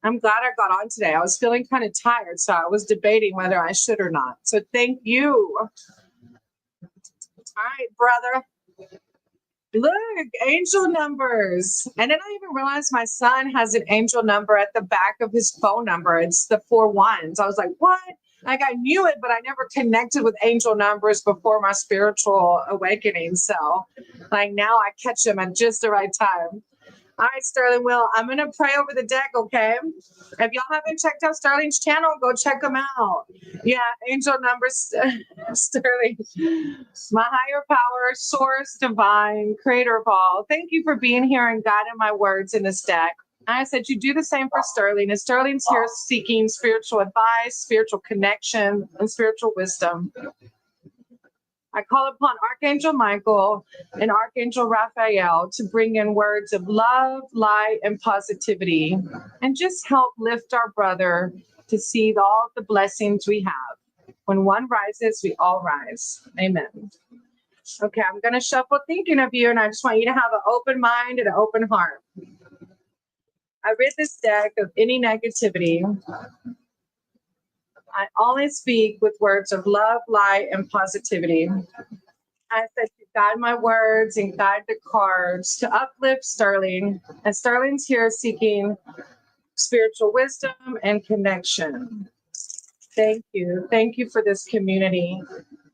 I'm glad I got on today. I was feeling kind of tired, so I was debating whether I should or not. So thank you. All right, brother. Look, angel numbers. And then I even realized my son has an angel number at the back of his phone number. It's the 4 1s. I was like, what? Like I knew it, but I never connected with angel numbers before my spiritual awakening. So like now I catch them at just the right time. All right, Sterling. Well, I'm going to pray over the deck, okay? If y'all haven't checked out Sterling's channel, go check them out. Yeah, angel numbers, Sterling. My higher power, source, divine, creator of all. Thank you for being here and guiding my words in this deck. I said you do the same for Sterling. And Sterling's here seeking spiritual advice, spiritual connection, and spiritual wisdom. I call upon Archangel Michael and Archangel Raphael to bring in words of love, light, and positivity, and just help lift our brother to see all the blessings we have. When one rises, we all rise. Amen. Okay, I'm going to shuffle thinking of you, and I just want you to have an open mind and an open heart. I rid this deck of any negativity. I only speak with words of love, light, and positivity. I said to guide my words and guide the cards to uplift Sterling. And Sterling's here seeking spiritual wisdom and connection. Thank you. Thank you for this community.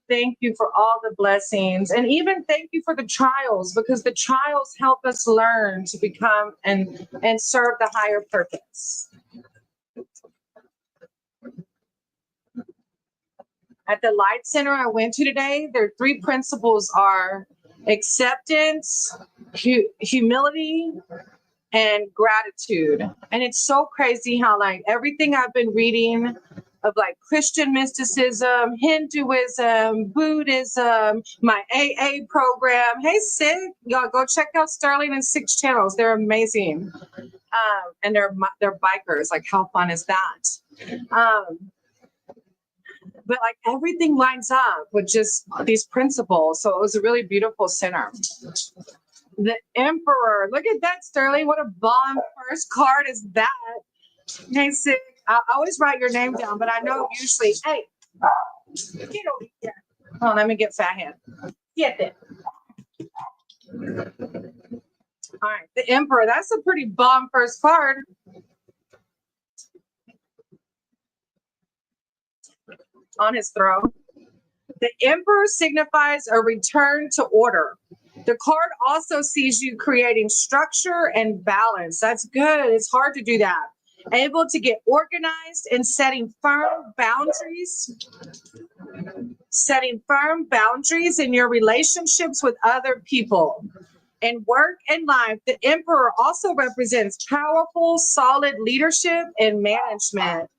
Thank you for all the blessings. And even thank you for the trials, because the trials help us learn to become and serve the higher purpose. At the Light Center I went to today, their 3 principles are acceptance, humility, and gratitude. And it's so crazy how like everything I've been reading of like Christian mysticism, Hinduism, Buddhism, my AA program. Hey, Sid, y'all go check out Sterling and 6 channels. They're amazing. And they're bikers. Like, how fun is that? But like everything lines up with just these principles. So it was a really beautiful center. The Emperor. Look at that, Sterling. What a bomb first card is that? Hey, Sid. I always write your name down, but I know usually, hey, get over here. Oh, let me get fat hand. Get it. All right, the Emperor. That's a pretty bomb first card. On his throne. The Emperor signifies a return to order. The card also sees you creating structure and balance. That's good. It's hard to do that. Able to get organized and setting firm boundaries in your relationships with other people. In work and life, the Emperor also represents powerful, solid leadership and management.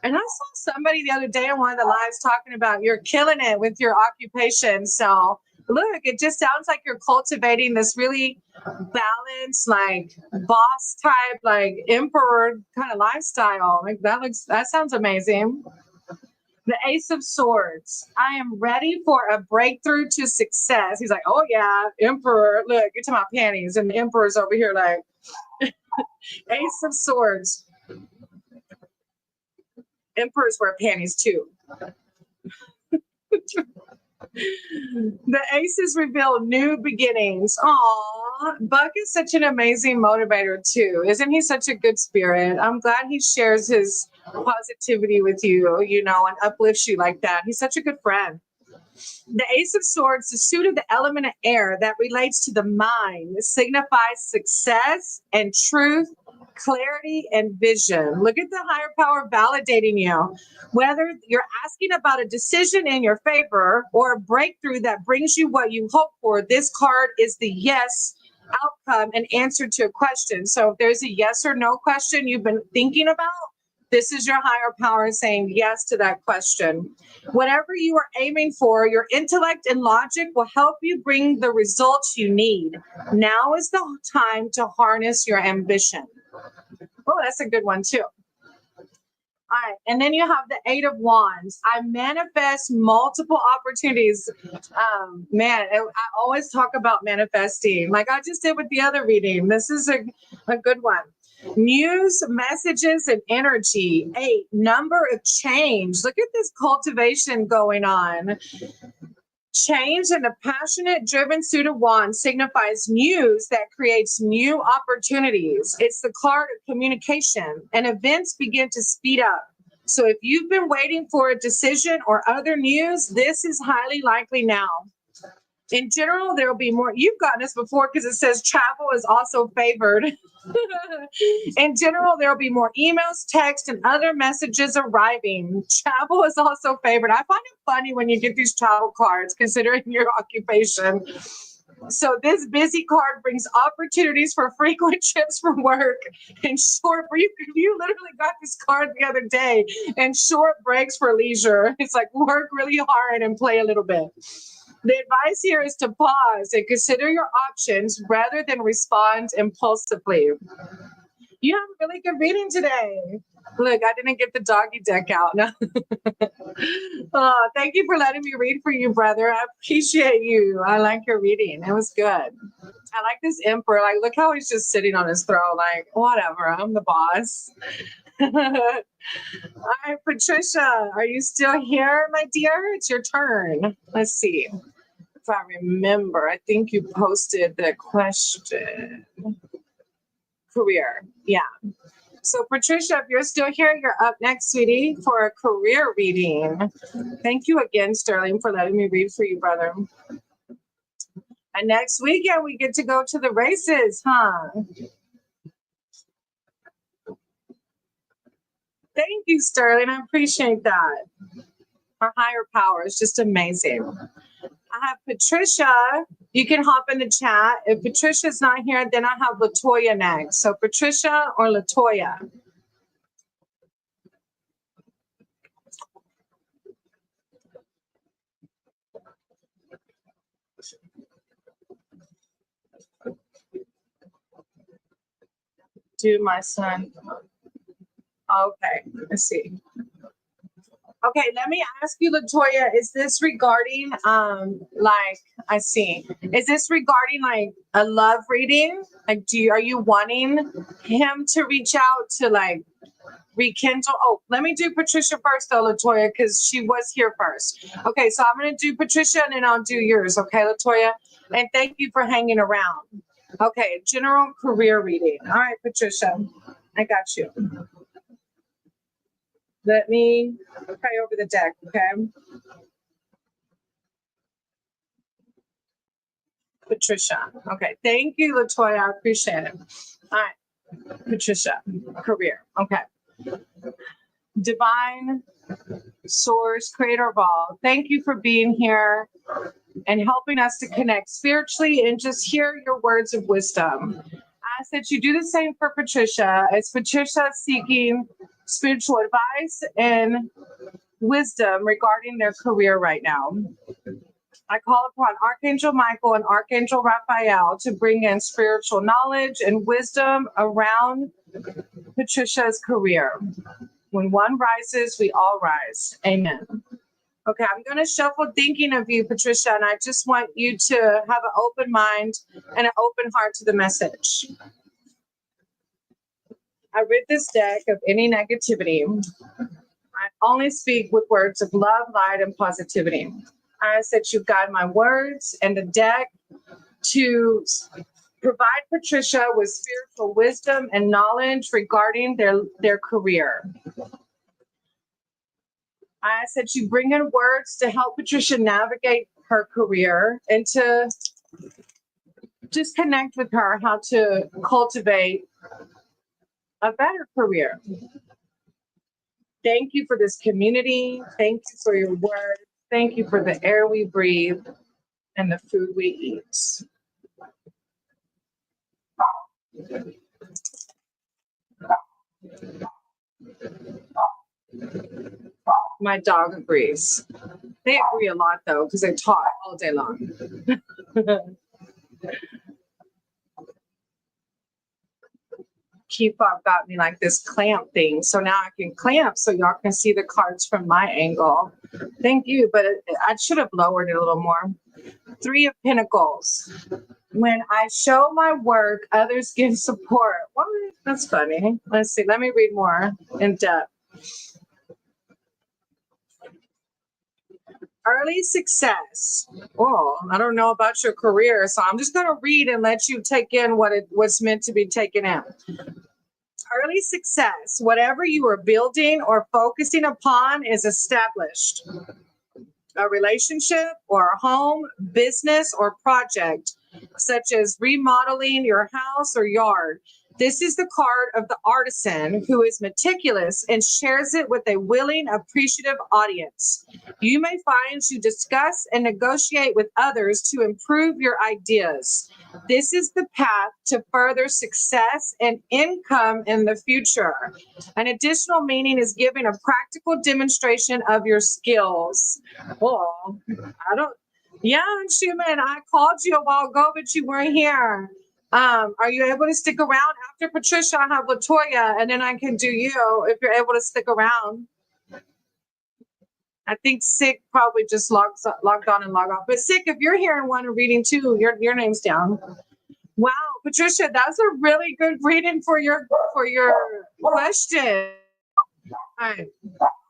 And I saw somebody the other day in one of the lives talking about you're killing it with your occupation. So look, it just sounds like you're cultivating this really balanced, like boss type, like emperor kind of lifestyle. Like that sounds amazing. The Ace of Swords. I am ready for a breakthrough to success. He's like, oh yeah, emperor. Look, you're talking about panties, and the emperor's over here like Ace of Swords. Emperors wear panties too. The aces reveal new beginnings. Aw, Buck is such an amazing motivator too. Isn't he such a good spirit? I'm glad he shares his positivity with you, and uplifts you like that. He's such a good friend. The Ace of Swords, the suit of the element of air that relates to the mind, signifies success and truth, clarity, and vision. Look at the higher power validating you. Whether you're asking about a decision in your favor or a breakthrough that brings you what you hope for, this card is the yes outcome and answer to a question. So if there's a yes or no question you've been thinking about, this is your higher power saying yes to that question. Whatever you are aiming for, your intellect and logic will help you bring the results you need. Now is the time to harness your ambition. Oh, that's a good one too. All right, and then you have the 8 of Wands. I manifest multiple opportunities. I always talk about manifesting, like I just did with the other reading. This is a good one. Muse, messages, and energy. 8, number of change. Look at this cultivation going on. Change and a passionate, driven suit of wands signifies news that creates new opportunities. It's the card of communication, and events begin to speed up. So if you've been waiting for a decision or other news, this is highly likely now. In general, there will be more. You've gotten this before because it says travel is also favored. In general, there will be more emails, text, and other messages arriving. Travel is also favored. I find it funny when you get these travel cards, considering your occupation. So this busy card brings opportunities for frequent trips from work and short. You literally got this card the other day, and short breaks for leisure. It's like work really hard and play a little bit. The advice here is to pause and consider your options rather than respond impulsively. You have a really good reading today. Look, I didn't get the doggy deck out. No. Oh, thank you for letting me read for you, brother. I appreciate you. I like your reading. It was good. I like this emperor. Like, look how he's just sitting on his throne. Like, whatever. I'm the boss. All right, Patricia, are you still here, my dear? It's your turn. Let's see. If I remember, I think you posted the question. Career. Yeah. So, Patricia, if you're still here, you're up next, sweetie, for a career reading. Thank you again, Sterling, for letting me read for you, brother. And next weekend, we get to go to the races, huh? Thank you, Sterling. I appreciate that. Our higher power is just amazing. I have Patricia. You can hop in the chat. If Patricia's not here, then I have Latoya next. So Patricia or Latoya? Do my son. Okay, let's see. Okay, let me ask you, Latoya, is this regarding like I see. Is this regarding like a love reading? Like are you wanting him to reach out to like rekindle? Oh, let me do Patricia first though, Latoya, because she was here first. Okay, so I'm gonna do Patricia and then I'll do yours, okay, Latoya? And thank you for hanging around. Okay, general career reading. All right, Patricia, I got you. Let me pray over the deck, okay? Patricia. Okay, thank you, Latoya. I appreciate it. All right, Patricia, career. Okay. Divine source, creator of all, thank you for being here and helping us to connect spiritually and just hear your words of wisdom. I ask that you do the same for Patricia, as Patricia is seeking spiritual advice and wisdom regarding their career right now. I call upon Archangel Michael and Archangel Raphael to bring in spiritual knowledge and wisdom around Patricia's career. When one rises, we all rise. Amen. Okay, I'm going to shuffle thinking of you, Patricia, and I just want you to have an open mind and an open heart to the message. I rid this deck of any negativity. I only speak with words of love, light, and positivity. I ask that you guide my words and the deck to provide Patricia with spiritual wisdom and knowledge regarding their career. I ask that you bring in words to help Patricia navigate her career and to just connect with her how to cultivate a better career. Thank you for this community. Thank you for your words. Thank you for the air we breathe and the food we eat. My dog agrees. They agree a lot though, because they talk all day long. Keep up got me like this clamp thing. So now I can clamp so y'all can see the cards from my angle. Thank you, but I should have lowered it a little more. 3 of Pentacles. When I show my work, others give support. What? That's funny. Let's see. Let me read more in depth. Early success. Oh, I don't know about your career, so I'm just going to read and let you take in what's meant to be taken in. Early success. Whatever you are building or focusing upon is established. A relationship or a home, business, or project, such as remodeling your house or yard. This is the card of the artisan who is meticulous and shares it with a willing, appreciative audience. You may find you discuss and negotiate with others to improve your ideas. This is the path to further success and income in the future. An additional meaning is giving a practical demonstration of your skills. Yeah, Schumann, I called you a while ago, but you weren't here. Are you able to stick around after Patricia? I have Latoya, and then I can do you if you're able to stick around. I think Sick probably just logged on and logged off. But Sick, if you're here and want a reading too, your name's down. Wow, Patricia, that's a really good reading for your question. All right.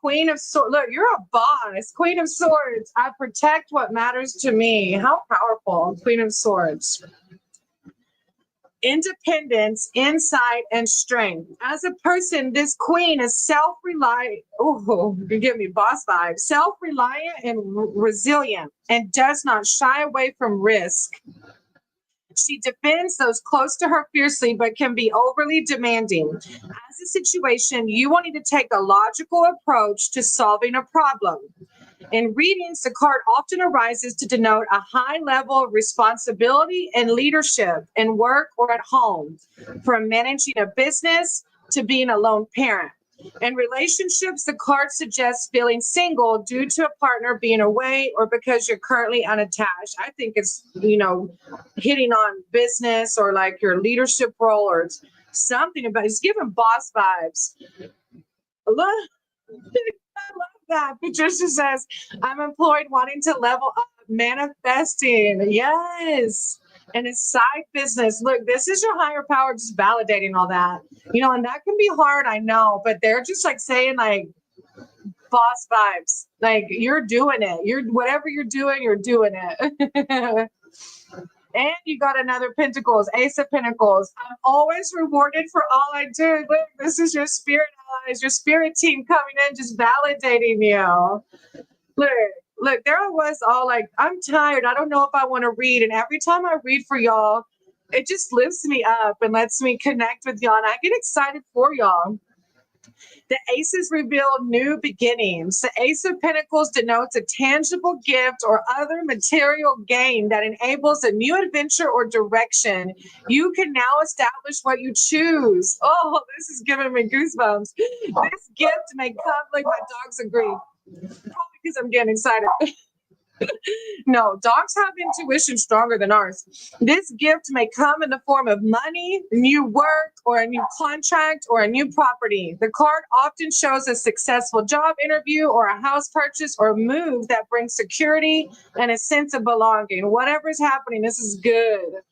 Queen of Swords. Look, you're a boss. Queen of Swords. I protect what matters to me. How powerful. Queen of Swords. Independence, insight, and strength. As a person, this queen is self-reliant. Oh, you give me boss vibes. Self-reliant and resilient, and does not shy away from risk. She defends those close to her fiercely, but can be overly demanding. As a situation, you will need to take a logical approach to solving a problem. In readings, the card often arises to denote a high level of responsibility and leadership in work or at home, from managing a business to being a lone parent. In relationships, the card suggests feeling single due to a partner being away or because you're currently unattached. I think it's, hitting on business or like your leadership role or something about it's giving boss vibes. Look, I love that. Patricia says, I'm employed wanting to level up, manifesting. Yes. And it's side business. Look, this is your higher power just validating all that. And that can be hard, I know, but they're just like saying like boss vibes. Like you're doing it. Whatever you're doing it. And you got another Pentacles, Ace of Pentacles. I'm always rewarded for all I do. Look, this is your spirit allies, your spirit team coming in, just validating you. Look, there I was all like, I'm tired. I don't know if I want to read. And every time I read for y'all, it just lifts me up and lets me connect with y'all. And I get excited for y'all. The aces reveal new beginnings. The Ace of Pentacles denotes a tangible gift or other material gain that enables a new adventure or direction. You can now establish what you choose. Oh, this is giving me goosebumps. This gift may come, like my dogs agree. Probably because I'm getting excited. No, dogs have intuition stronger than ours. This gift may come in the form of money, new work, or a new contract, or a new property. The card often shows a successful job interview or a house purchase or move that brings security and a sense of belonging. Whatever is happening, this is good.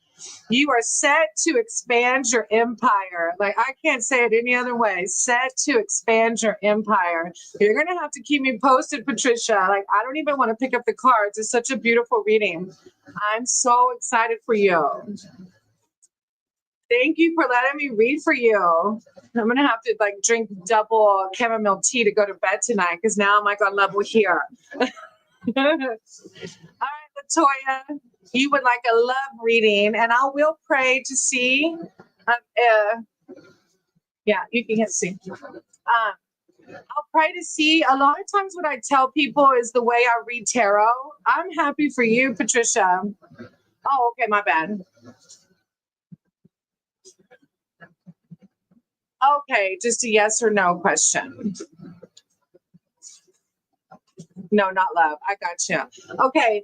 You are set to expand your empire. Like, I can't say it any other way. Set to expand your empire. You're going to have to keep me posted, Patricia. Like, I don't even want to pick up the cards. It's such a beautiful reading. I'm so excited for you. Thank you for letting me read for you. I'm going to have to like drink double chamomile tea to go to bed tonight because now I'm like on level here. All right, Latoya. You would like a love reading, and I will pray to see. Yeah, you can see. I'll pray to see. A lot of times, what I tell people is the way I read tarot. I'm happy for you, Patricia. Oh, okay, my bad. Okay, just a yes or no question. No, not love. I got you. Okay.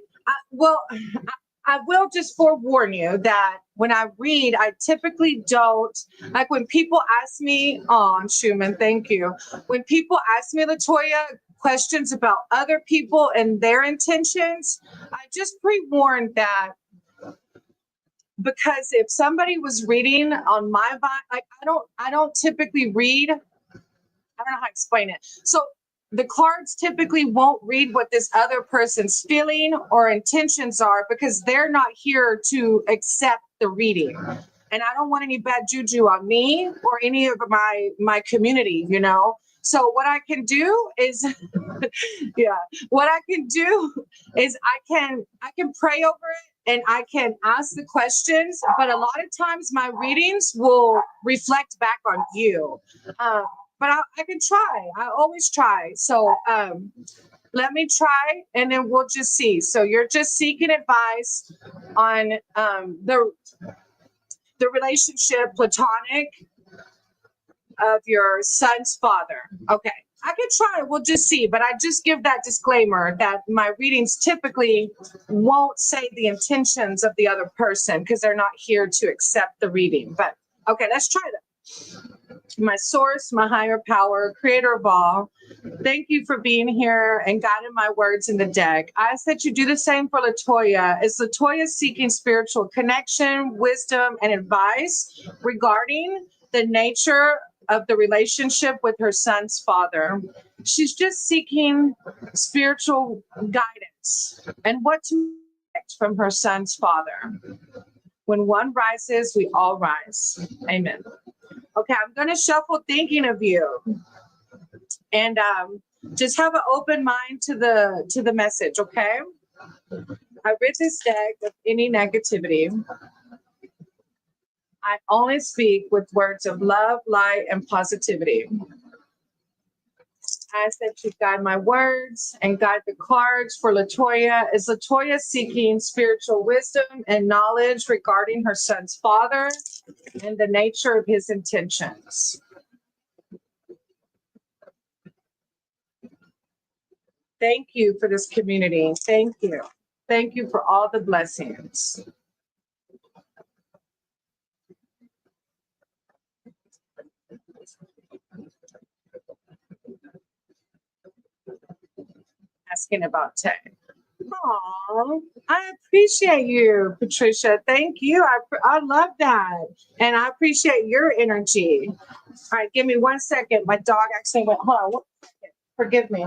I will just forewarn you that when I read, I typically don't, like when people ask me, oh, Schumann, thank you. When people ask me, Latoya, questions about other people and their intentions, I just pre-warn that because if somebody was reading on my vibe, like I don't typically read, I don't know how to explain it. So the cards typically won't read what this other person's feeling or intentions are because they're not here to accept the reading. And I don't want any bad juju on me or any of my community, So what I can do is, what I can do is I can pray over it and I can ask the questions, but a lot of times my readings will reflect back on you. But I can try. I always try. So let me try, and then we'll just see. So you're just seeking advice on the relationship, platonic. of your son's father. Okay, I can try it. We'll just see. But I just give that disclaimer that my readings typically won't say the intentions of the other person because they're not here to accept the reading. But okay, let's try that. My source, my higher power, creator of all, thank you for being here and guiding my words in the deck. I ask that you do the same for Latoya. Is Latoya seeking spiritual connection, wisdom, and advice regarding the nature of the relationship with her son's father? She's just seeking spiritual guidance and what to expect from her son's father. When one rises, we all rise. Amen. Okay, I'm going to shuffle thinking of you, and just have an open mind to the message. Okay, I rid this deck of any negativity. I only speak with words of love, light, and positivity. I ask that you guide my words and guide the cards for Latoya. Is Latoya seeking spiritual wisdom and knowledge regarding her son's father and the nature of his intentions? Thank you for this community. Thank you. Thank you for all the blessings. Asking about tech. Oh, I appreciate you, Patricia. Thank you. I love that. And I appreciate your energy. All right, give me 1 second. My dog actually went, hold on. 1 second. Forgive me.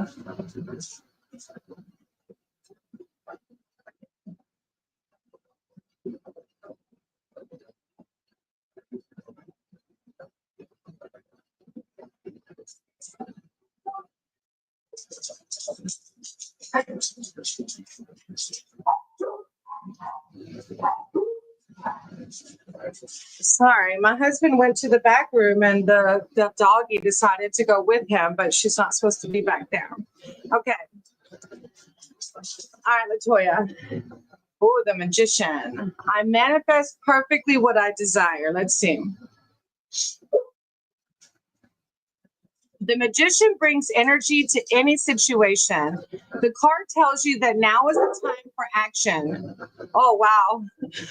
Sorry, my husband went to the back room and the doggy decided to go with him, but she's not supposed to be back there. Okay. All right, Latoya. Oh, the magician. I manifest perfectly what I desire. Let's see. The magician brings energy to any situation. The card tells you that now is the time for action. Oh, wow.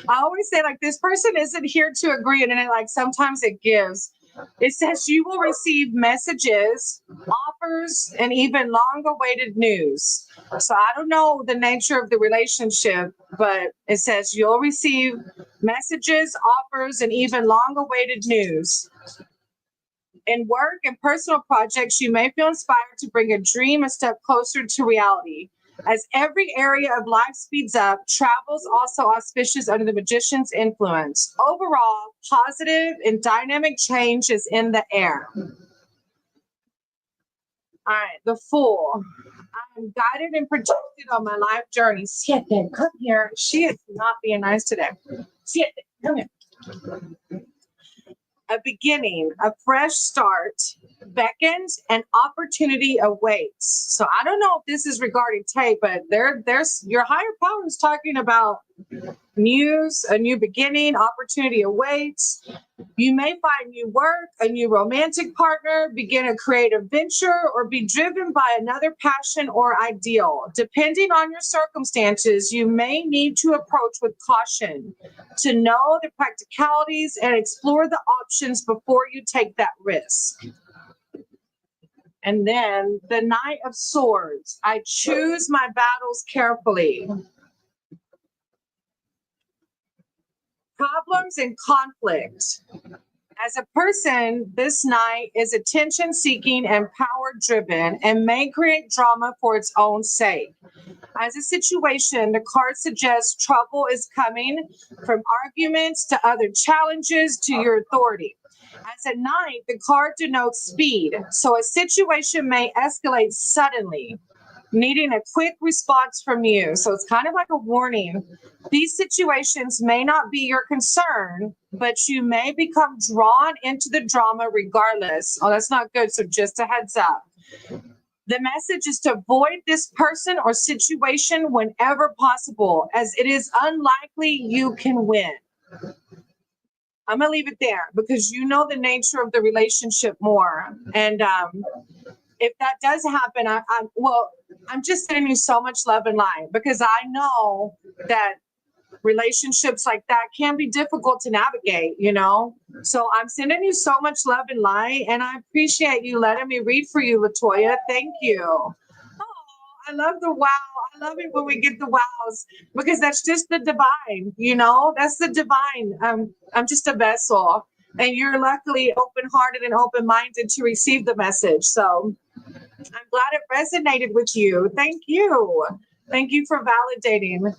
I always say, like, this person isn't here to agree. And then, like, sometimes it gives. It says you will receive messages, offers, and even long awaited news. So I don't know the nature of the relationship, but it says you'll receive messages, offers, and even long awaited news. In work and personal projects, you may feel inspired to bring a dream a step closer to reality. As every area of life speeds up, travel is also auspicious under the magician's influence. Overall, positive and dynamic change is in the air. All right, the Fool. I'm guided and protected on my life journey. Siete, come here. She is not being nice today. Siete, come here. A beginning, a fresh start beckons, and opportunity awaits. So I don't know if this is regarding tape, but there's your higher power is talking about news, a new beginning, opportunity awaits. You may find new work, a new romantic partner, begin a creative venture, or be driven by another passion or ideal. Depending on your circumstances, you may need to approach with caution to know the practicalities and explore the options before you take that risk. And then the Knight of Swords. I choose my battles carefully. Problems and conflict. As a person, this knight is attention-seeking and power-driven and may create drama for its own sake. As a situation, the card suggests trouble is coming from arguments to other challenges to your authority. As a knight, the card denotes speed, so a situation may escalate suddenly, needing a quick response from you. So it's kind of like a warning. These situations may not be your concern, but you may become drawn into the drama regardless. Oh, that's not good. So just a heads up. The message is to avoid this person or situation whenever possible, as it is unlikely you can win. I'm gonna leave it there because you know the nature of the relationship more. And if that does happen, I'm just sending you so much love and light because I know that relationships like that can be difficult to navigate, you know? So I'm sending you so much love and light, and I appreciate you letting me read for you, Latoya. Thank you. Oh, I love the wow. I love it when we get the wows because that's just the divine, you know? That's the divine. I'm just a vessel, and you're luckily open-hearted and open-minded to receive the message. So I'm glad it resonated with you. Thank you. Thank you for validating.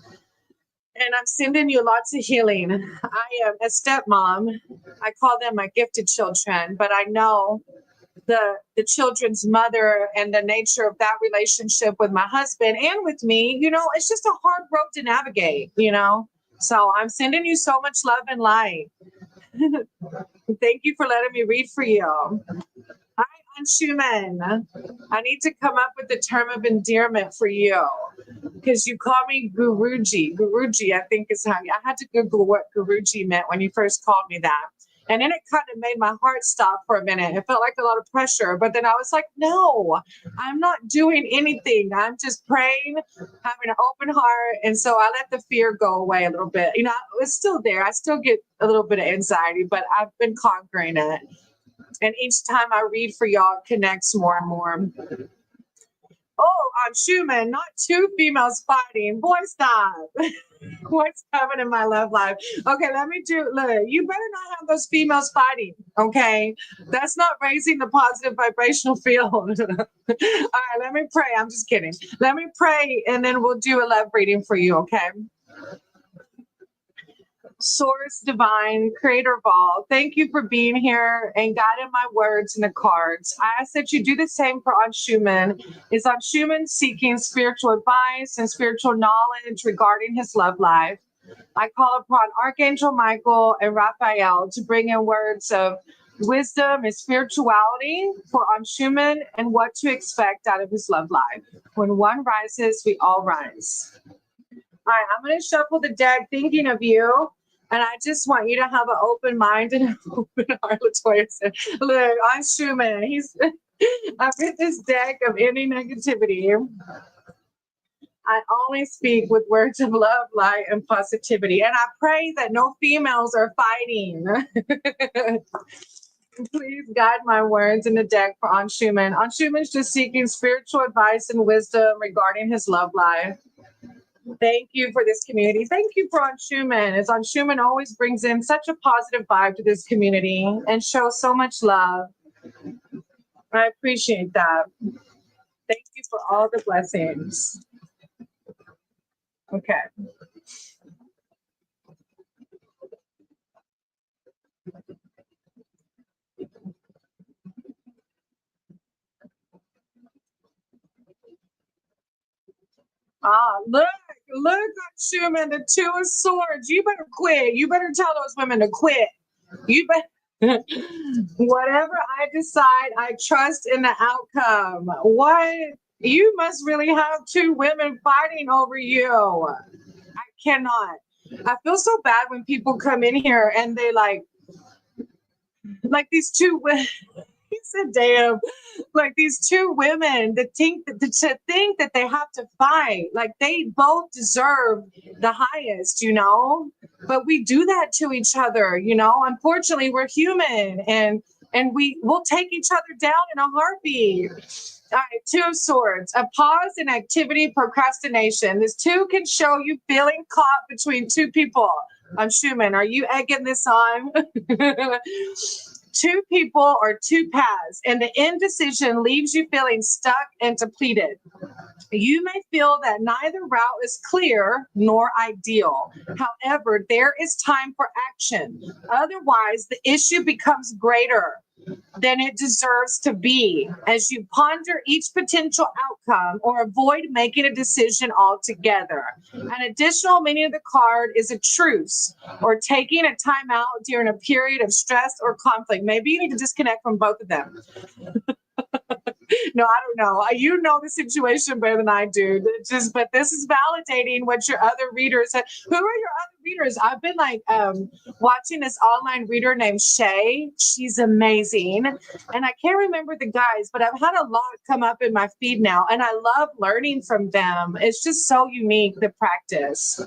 And I'm sending you lots of healing. I am a stepmom. I call them my gifted children, but I know the children's mother and the nature of that relationship with my husband and with me, you know, it's just a hard road to navigate, you know. So I'm sending you so much love and light. Thank you for letting me read for you. Hi, Aunt Schumann. I need to come up with a term of endearment for you because you call me Guruji. Guruji, I think is how I had to Google what Guruji meant when you first called me that. And then it kind of made my heart stop for a minute. It felt like a lot of pressure. But then I was like, no, I'm not doing anything. I'm just praying, having an open heart. And so I let the fear go away a little bit. You know, it's still there. I still get a little bit of anxiety, but I've been conquering it. And each time I read for y'all, it connects more and more. Oh, I'm Schumann, not two females fighting. Boy, stop. What's coming in my love life? Okay, let me do. Look, you better not have those females fighting. Okay, that's not raising the positive vibrational field. All right, let me pray. I'm just kidding. Let me pray, and then we'll do a love reading for you. Okay. Source divine, creator of all, thank you for being here and guiding my words and the cards. I ask that you do the same for Aunt Schumann. Is Aunt Schumann seeking spiritual advice and spiritual knowledge regarding his love life? I call upon Archangel Michael and Raphael to bring in words of wisdom and spirituality for Aunt Schumann and what to expect out of his love life. When one rises, we all rise. All right, I'm going to shuffle the deck thinking of you. And I just want you to have an open mind and an open heart. Latoya said, look, I'm Schumann. I've hit this deck of any negativity. I only speak with words of love, light, and positivity. And I pray that no females are fighting. Please guide my words in the deck for Aunt Schumann. Aunt Schumann's just seeking spiritual advice and wisdom regarding his love life. Thank you for this community. Thank you for Aunt Schumann, as Aunt Schumann always brings in such a positive vibe to this community and shows so much love. I appreciate that. Thank you for all the blessings. Okay. Look, Aunt Schumann, the Two of Swords. You better quit. You better tell those women to quit. You better. Whatever I decide, I trust in the outcome. What? You must really have two women fighting over you. I cannot. I feel so bad when people come in here and they like these two women. He said, damn, like these two women that think that they have to fight, like they both deserve the highest, you know, but we do that to each other, you know. Unfortunately, we're human and we'll take each other down in a heartbeat. All right, Two of Swords, a pause in activity, procrastination. This two can show you feeling caught between two people. I'm Schumann. Are you egging this on? Two people or two paths, and the indecision leaves you feeling stuck and depleted. You may feel that neither route is clear nor ideal. However, there is time for action. Otherwise, the issue becomes greater than it deserves to be as you ponder each potential outcome or avoid making a decision altogether. An additional meaning of the card is a truce or taking a time out during a period of stress or conflict. Maybe you need to disconnect from both of them. No, I don't know. You know the situation better than I do. But this is validating what your other readers said. Who are your other readers. I've been like watching this online reader named Shay. She's amazing. And I can't remember the guys, but I've had a lot come up in my feed now. And I love learning from them. It's just so unique, the practice.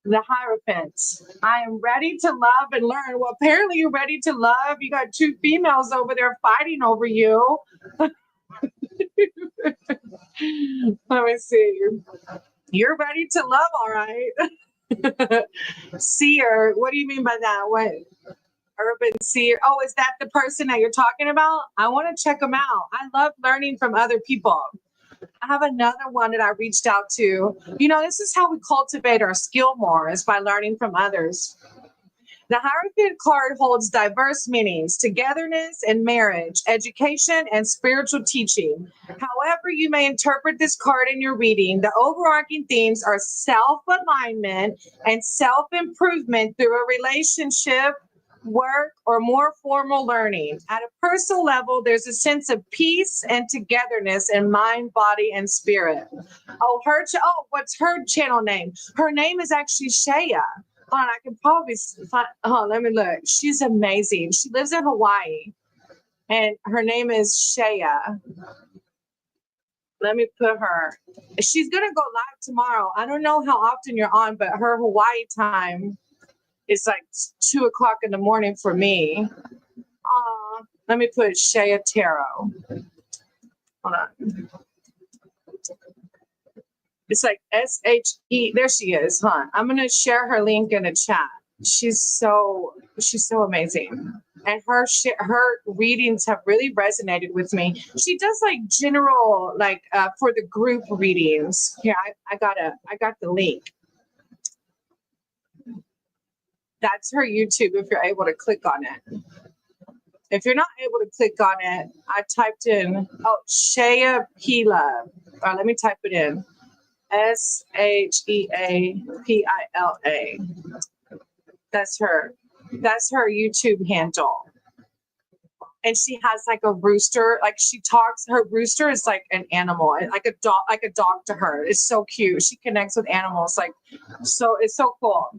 The Hierophants. I am ready to love and learn. Well, apparently you're ready to love. You got two females over there fighting over you. Let me see. You're ready to love, all right. Seer. What do you mean by that? What? Urban seer. Oh, is that the person that you're talking about? I want to check them out. I love learning from other people. I have another one that I reached out to. You know, this is how we cultivate our skill more, is by learning from others. The Hierophant card holds diverse meanings: togetherness and marriage, education and spiritual teaching. However you may interpret this card in your reading, the overarching themes are self-alignment and self-improvement through a relationship, work, or more formal learning. At a personal level, there's a sense of peace and togetherness in mind, body, and spirit. Oh, what's her channel name? Her name is actually Shaya. Hold on, I can probably find. Oh, let me look. She's amazing. She lives in Hawaii, and her name is Shaya. Let me put her. She's gonna go live tomorrow. I don't know how often you're on, but her Hawaii time is like 2:00 in the morning for me. Let me put Shaya Tarot. Hold on. It's like SHE. There she is, huh? I'm gonna share her link in the chat. She's so amazing, and her readings have really resonated with me. She does like general, like for the group readings. Here, I got the link. That's her YouTube. If you're able to click on it. If you're not able to click on it, I typed in Shaya Pila. Let me type it in. SHEAPILA. That's her YouTube handle. And she has like a rooster, like she talks, her rooster is like an animal, like a dog to her. It's so cute. She connects with animals, so it's so cool.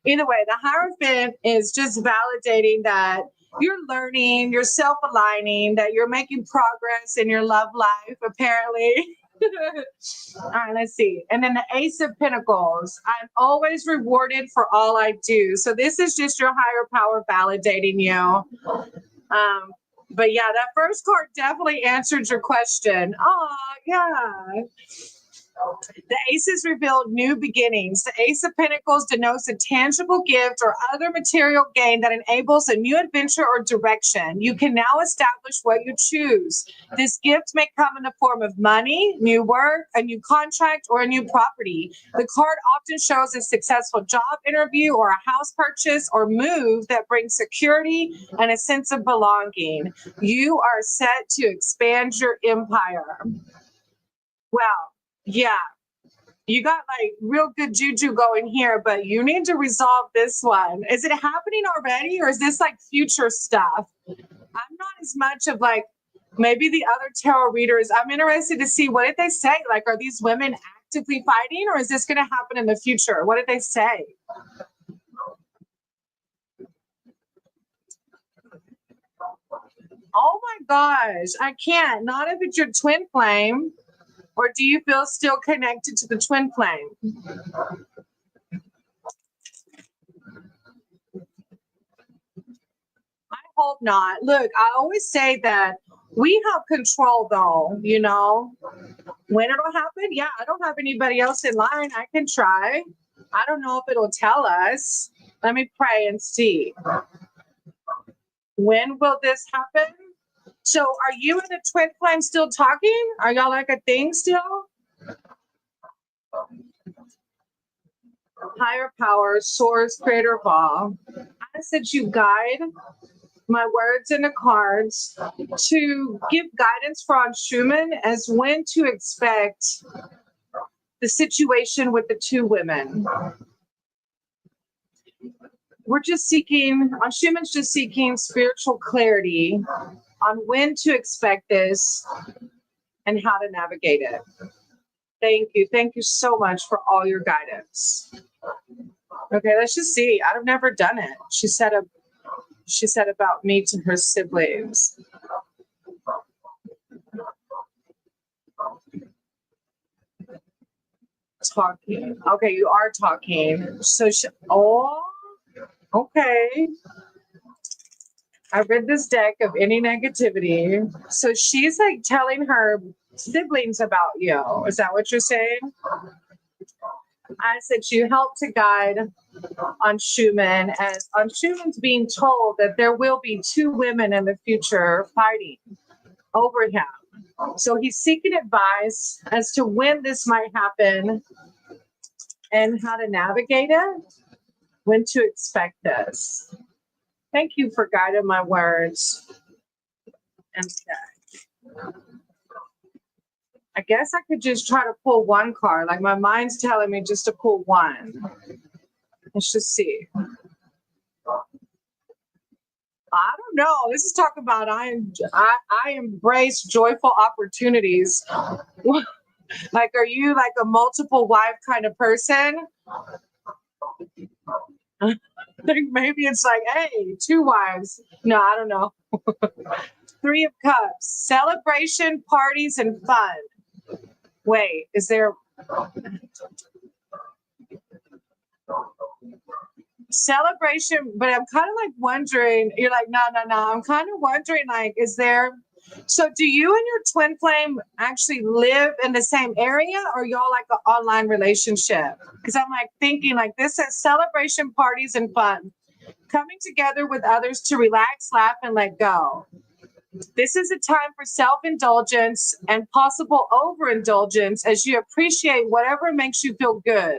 Either way, the Hierophant is just validating that you're learning, you're self-aligning, that you're making progress in your love life, apparently. All right, let's see. And then the Ace of Pentacles. I'm always rewarded for all I do. So this is just your higher power validating you. But yeah, that first card definitely answered your question. Oh, yeah. The aces revealed new beginnings. The Ace of Pentacles denotes a tangible gift or other material gain that enables a new adventure or direction. You can now establish what you choose. This gift may come in the form of money, new work, a new contract, or a new property. The card often shows a successful job interview or a house purchase or move that brings security and a sense of belonging. You are set to expand your empire. Wow. Yeah, you got like real good juju going here, but you need to resolve this one. Is it happening already, or is this like future stuff? I'm not as much of like maybe the other tarot readers. I'm interested to see, what did they say? Like, are these women actively fighting, or is this going to happen in the future? What did they say? Oh my gosh, I can't. Not if it's your twin flame. Or do you feel still connected to the twin flame? I hope not. Look, I always say that we have control, though, you know. When it'll happen, yeah, I don't have anybody else in line. I can try. I don't know if it'll tell us. Let me pray and see. When will this happen? So are you and the twin flame still talking? Are y'all like a thing still? Higher power, source, creator of all. I said you guide my words in the cards to give guidance for on Schumann as when to expect the situation with the two women. We're just seeking, on Schumann's just seeking spiritual clarity on when to expect this and how to navigate it. Thank you. Thank you so much for all your guidance. Okay, let's just see. I've never done it. She said about me to her siblings. Talking. Okay, you are talking. So okay. I read this deck of any negativity. So she's like telling her siblings about you. Is that what you're saying? I said you help to guide on Schumann, as on Schumann's being told that there will be two women in the future fighting over him. So he's seeking advice as to when this might happen and how to navigate it, when to expect this. Thank you for guiding my words. And I guess I could just try to pull one card. Like my mind's telling me just to pull one. Let's just see. I don't know. This is talking about I embrace joyful opportunities. Like, are you like a multiple wife kind of person? Like maybe it's like, hey, two wives. No, I don't know. Three of Cups, celebration, parties, and fun. Wait, is there celebration? But I'm kind of like wondering, you're like, no. I'm kind of wondering, like, is there, so do you and your twin flame actually live in the same area, or y'all like an online relationship? Because I'm like thinking like this says celebration, parties, and fun. Coming together with others to relax, laugh, and let go. This is a time for self-indulgence and possible overindulgence as you appreciate whatever makes you feel good.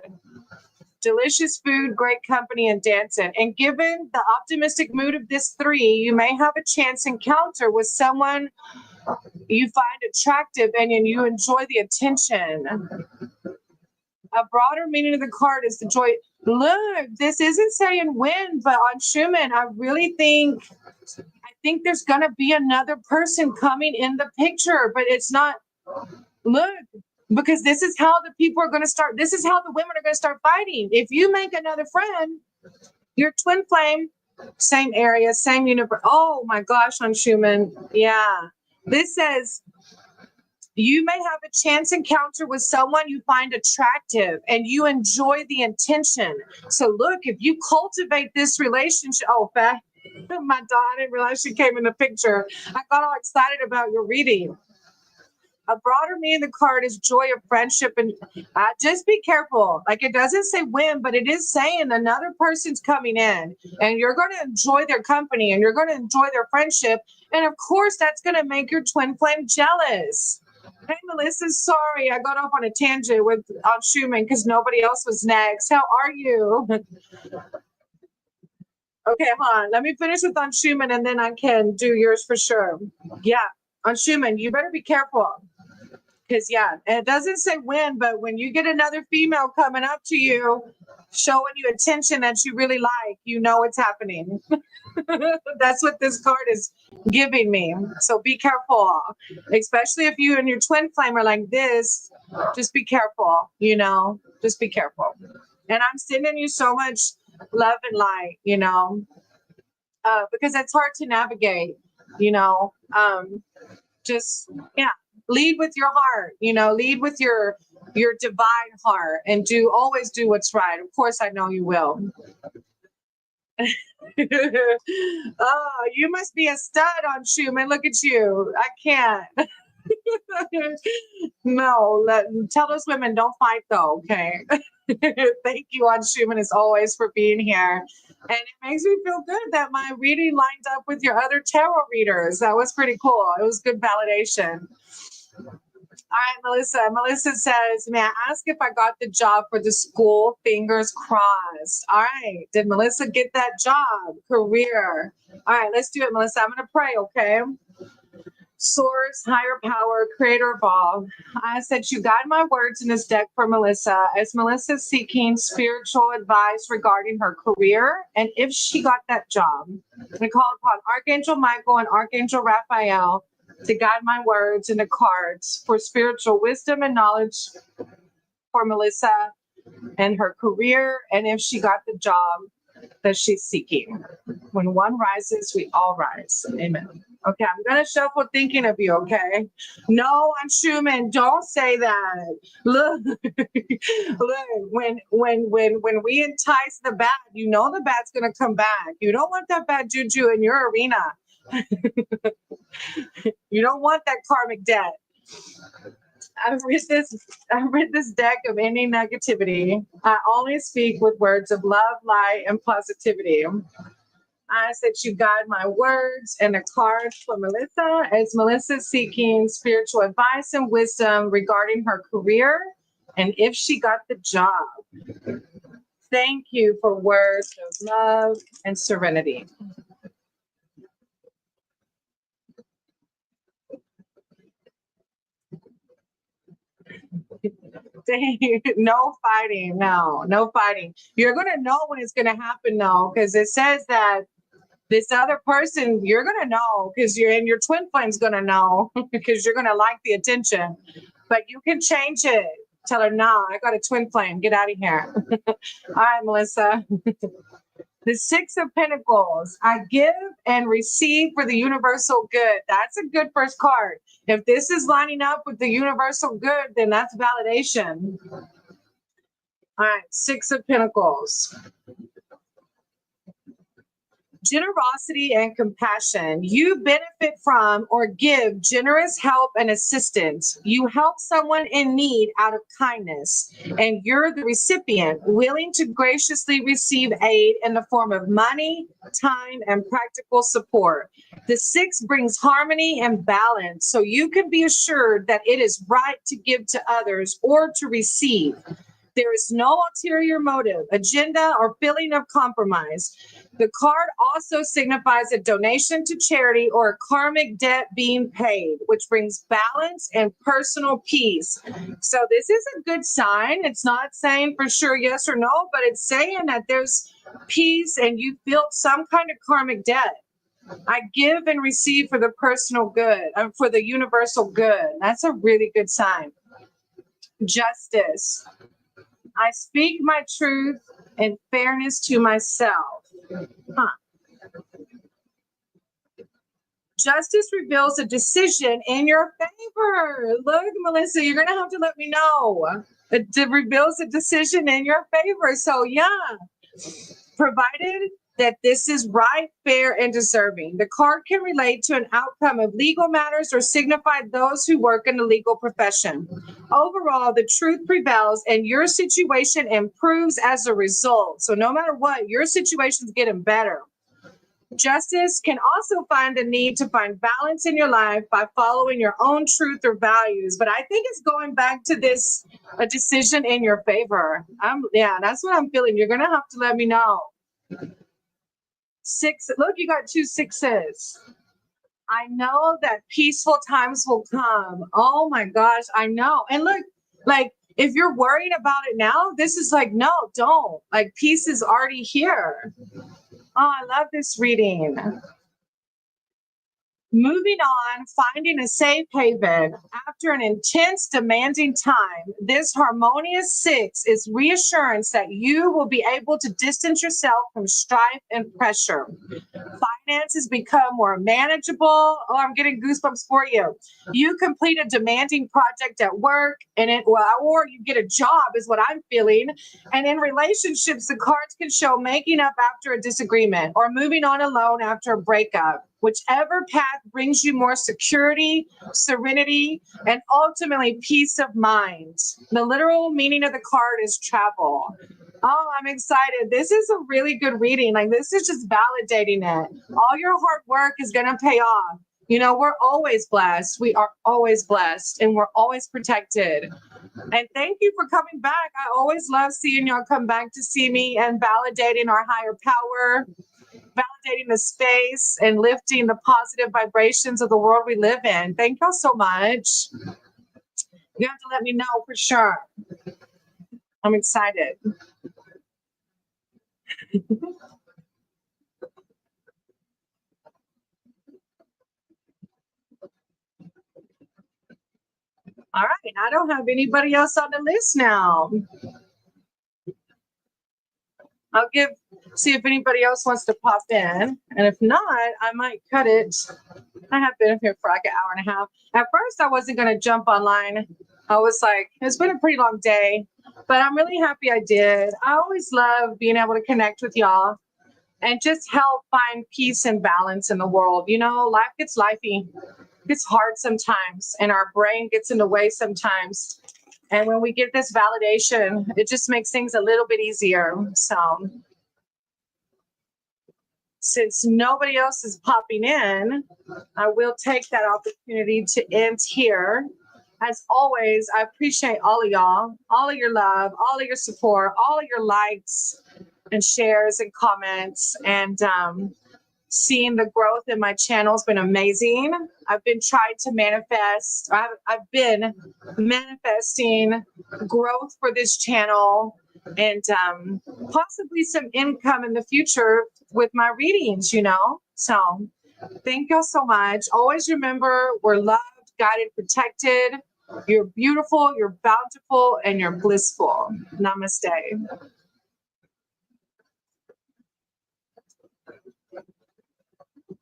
Delicious food, great company, and dancing. And given the optimistic mood of this three, you may have a chance encounter with someone you find attractive and you enjoy the attention. A broader meaning of the card is the joy. Look, this isn't saying when, but on Schumann, I think there's going to be another person coming in the picture, but it's not. Look, because this is how the people are going to start. This is how the women are going to start fighting. If you make another friend, your twin flame, same area, same universe. Oh my gosh, on Schumann. Yeah. This says you may have a chance encounter with someone you find attractive and you enjoy the intention. So look, if you cultivate this relationship, my daughter, I didn't realize she came in the picture. I got all excited about your reading. A broader meaning of the card is joy of friendship, and just be careful. Like it doesn't say when, but it is saying another person's coming in and you're going to enjoy their company and you're going to enjoy their friendship. And of course, that's going to make your twin flame jealous. Hey, Melissa, sorry, I got off on a tangent on Schumann because nobody else was next. How are you? Okay, hold on. Let me finish with on Schumann and then I can do yours for sure. Yeah, on Schumann, you better be careful. Because, yeah, and it doesn't say when, but when you get another female coming up to you, showing you attention that you really like, you know it's happening. That's what this card is giving me. So be careful, especially if you and your twin flame are like this. Just be careful, just be careful. And I'm sending you so much love and light, because it's hard to navigate, just, yeah. Lead with your heart, lead with your divine heart and always do what's right. Of course, I know you will. Oh, you must be a stud on Schumann. Look at you. I can't. No, tell those women don't fight though, okay? Thank you on Schumann as always for being here. And it makes me feel good that my reading lined up with your other tarot readers. That was pretty cool. It was good validation. All right, Melissa. Melissa says, may I ask if I got the job for the school? Fingers crossed. All right. Did Melissa get that job? Career. All right, let's do it, Melissa. I'm going to pray, okay? Source, higher power, creator of all. I said you guide my words in this deck for Melissa as Melissa is seeking spiritual advice regarding her career and if she got that job. I call upon Archangel Michael and Archangel Raphael to guide my words in the cards for spiritual wisdom and knowledge for Melissa and her career, and if she got the job that she's seeking. When one rises, we all rise. Amen. Okay, I'm gonna shuffle thinking of you. Okay, no, I'm Schumann. Don't say that. Look, look. When we entice the bad, you know the bad's gonna come back. You don't want that bad juju in your arena. You don't want that karmic debt. I've read this deck of any negativity. I only speak with words of love, light, and positivity. I said you guide my words, and a card for Melissa as Melissa's seeking spiritual advice and wisdom regarding her career and if she got the job. Thank you for words of love and serenity. No fighting. No fighting. You're going to know when it's going to happen, though, because it says that this other person, you're going to know because your twin flame's going to know because you're going to like the attention. But you can change it. Tell her, no, I got a twin flame. Get out of here. All right, Melissa. The Six of Pentacles. I give and receive for the universal good. That's a good first card. If this is lining up with the universal good, then that's validation. All right, Six of Pentacles. Generosity and compassion. You benefit from or give generous help and assistance. You help someone in need out of kindness, and you're the recipient, willing to graciously receive aid in the form of money, time, and practical support. The six brings harmony and balance, so you can be assured that it is right to give to others or to receive. There is no ulterior motive, agenda, or feeling of compromise. The card also signifies a donation to charity or a karmic debt being paid, which brings balance and personal peace. So this is a good sign. It's not saying for sure yes or no, but it's saying that there's peace and you feel some kind of karmic debt. I give and receive for the personal good, for the universal good. That's a really good sign. Justice. I speak my truth and fairness to myself. Justice reveals a decision in your favor. Look, Melissa, you're going to have to let me know. It reveals a decision in your favor. So, yeah, provided that this is right, fair, and deserving. The card can relate to an outcome of legal matters or signify those who work in the legal profession. Overall, the truth prevails and your situation improves as a result. So no matter what, your situation's getting better. Justice can also find the need to find balance in your life by following your own truth or values. But I think it's going back to this, a decision in your favor. That's what I'm feeling. You're going to have to let me know. Six. Look, you got two sixes. I know that peaceful times will come. Oh my gosh, I know. And look, like if you're worried about it now, this is like, no, don't. Like peace is already here. Oh, I love this reading. Moving on, finding a safe haven. After an intense, demanding time, this harmonious six is reassurance that you will be able to distance yourself from strife and pressure. Finances become more manageable. Oh, I'm getting goosebumps for you. You complete a demanding project at work, or you get a job, is what I'm feeling. And in relationships, the cards can show making up after a disagreement or moving on alone after a breakup. Whichever path brings you more security, serenity, and ultimately peace of mind. The literal meaning of the card is travel. Oh, I'm excited. This is a really good reading. Like, this is just validating it. All your hard work is going to pay off. You know, we're always blessed. We are always blessed and we're always protected. And thank you for coming back. I always love seeing y'all come back to see me and validating our higher power, validating the space and lifting the positive vibrations of the world we live in. Thank y'all so much. You have to let me know for sure. I'm excited. All right, I don't have anybody else on the list now. I'll see if anybody else wants to pop in. And if not, I might cut it. I have been here for like an hour and a half. At first, I wasn't going to jump online. I was like, it's been a pretty long day, but I'm really happy I did. I always love being able to connect with y'all and just help find peace and balance in the world. You know, life gets lifey. It's hard sometimes, and our brain gets in the way sometimes. And when we get this validation, it just makes things a little bit easier. So since nobody else is popping in, I will take that opportunity to end here. As always, I appreciate all of y'all, all of your love, all of your support, all of your likes and shares and comments. And seeing the growth in my channel has been amazing. I've been trying to manifest. I've been manifesting growth for this channel and possibly some income in the future with my readings, you know. So thank y'all so much. Always remember, we're loved, guided, protected. You're beautiful, you're bountiful, and you're blissful. Namaste.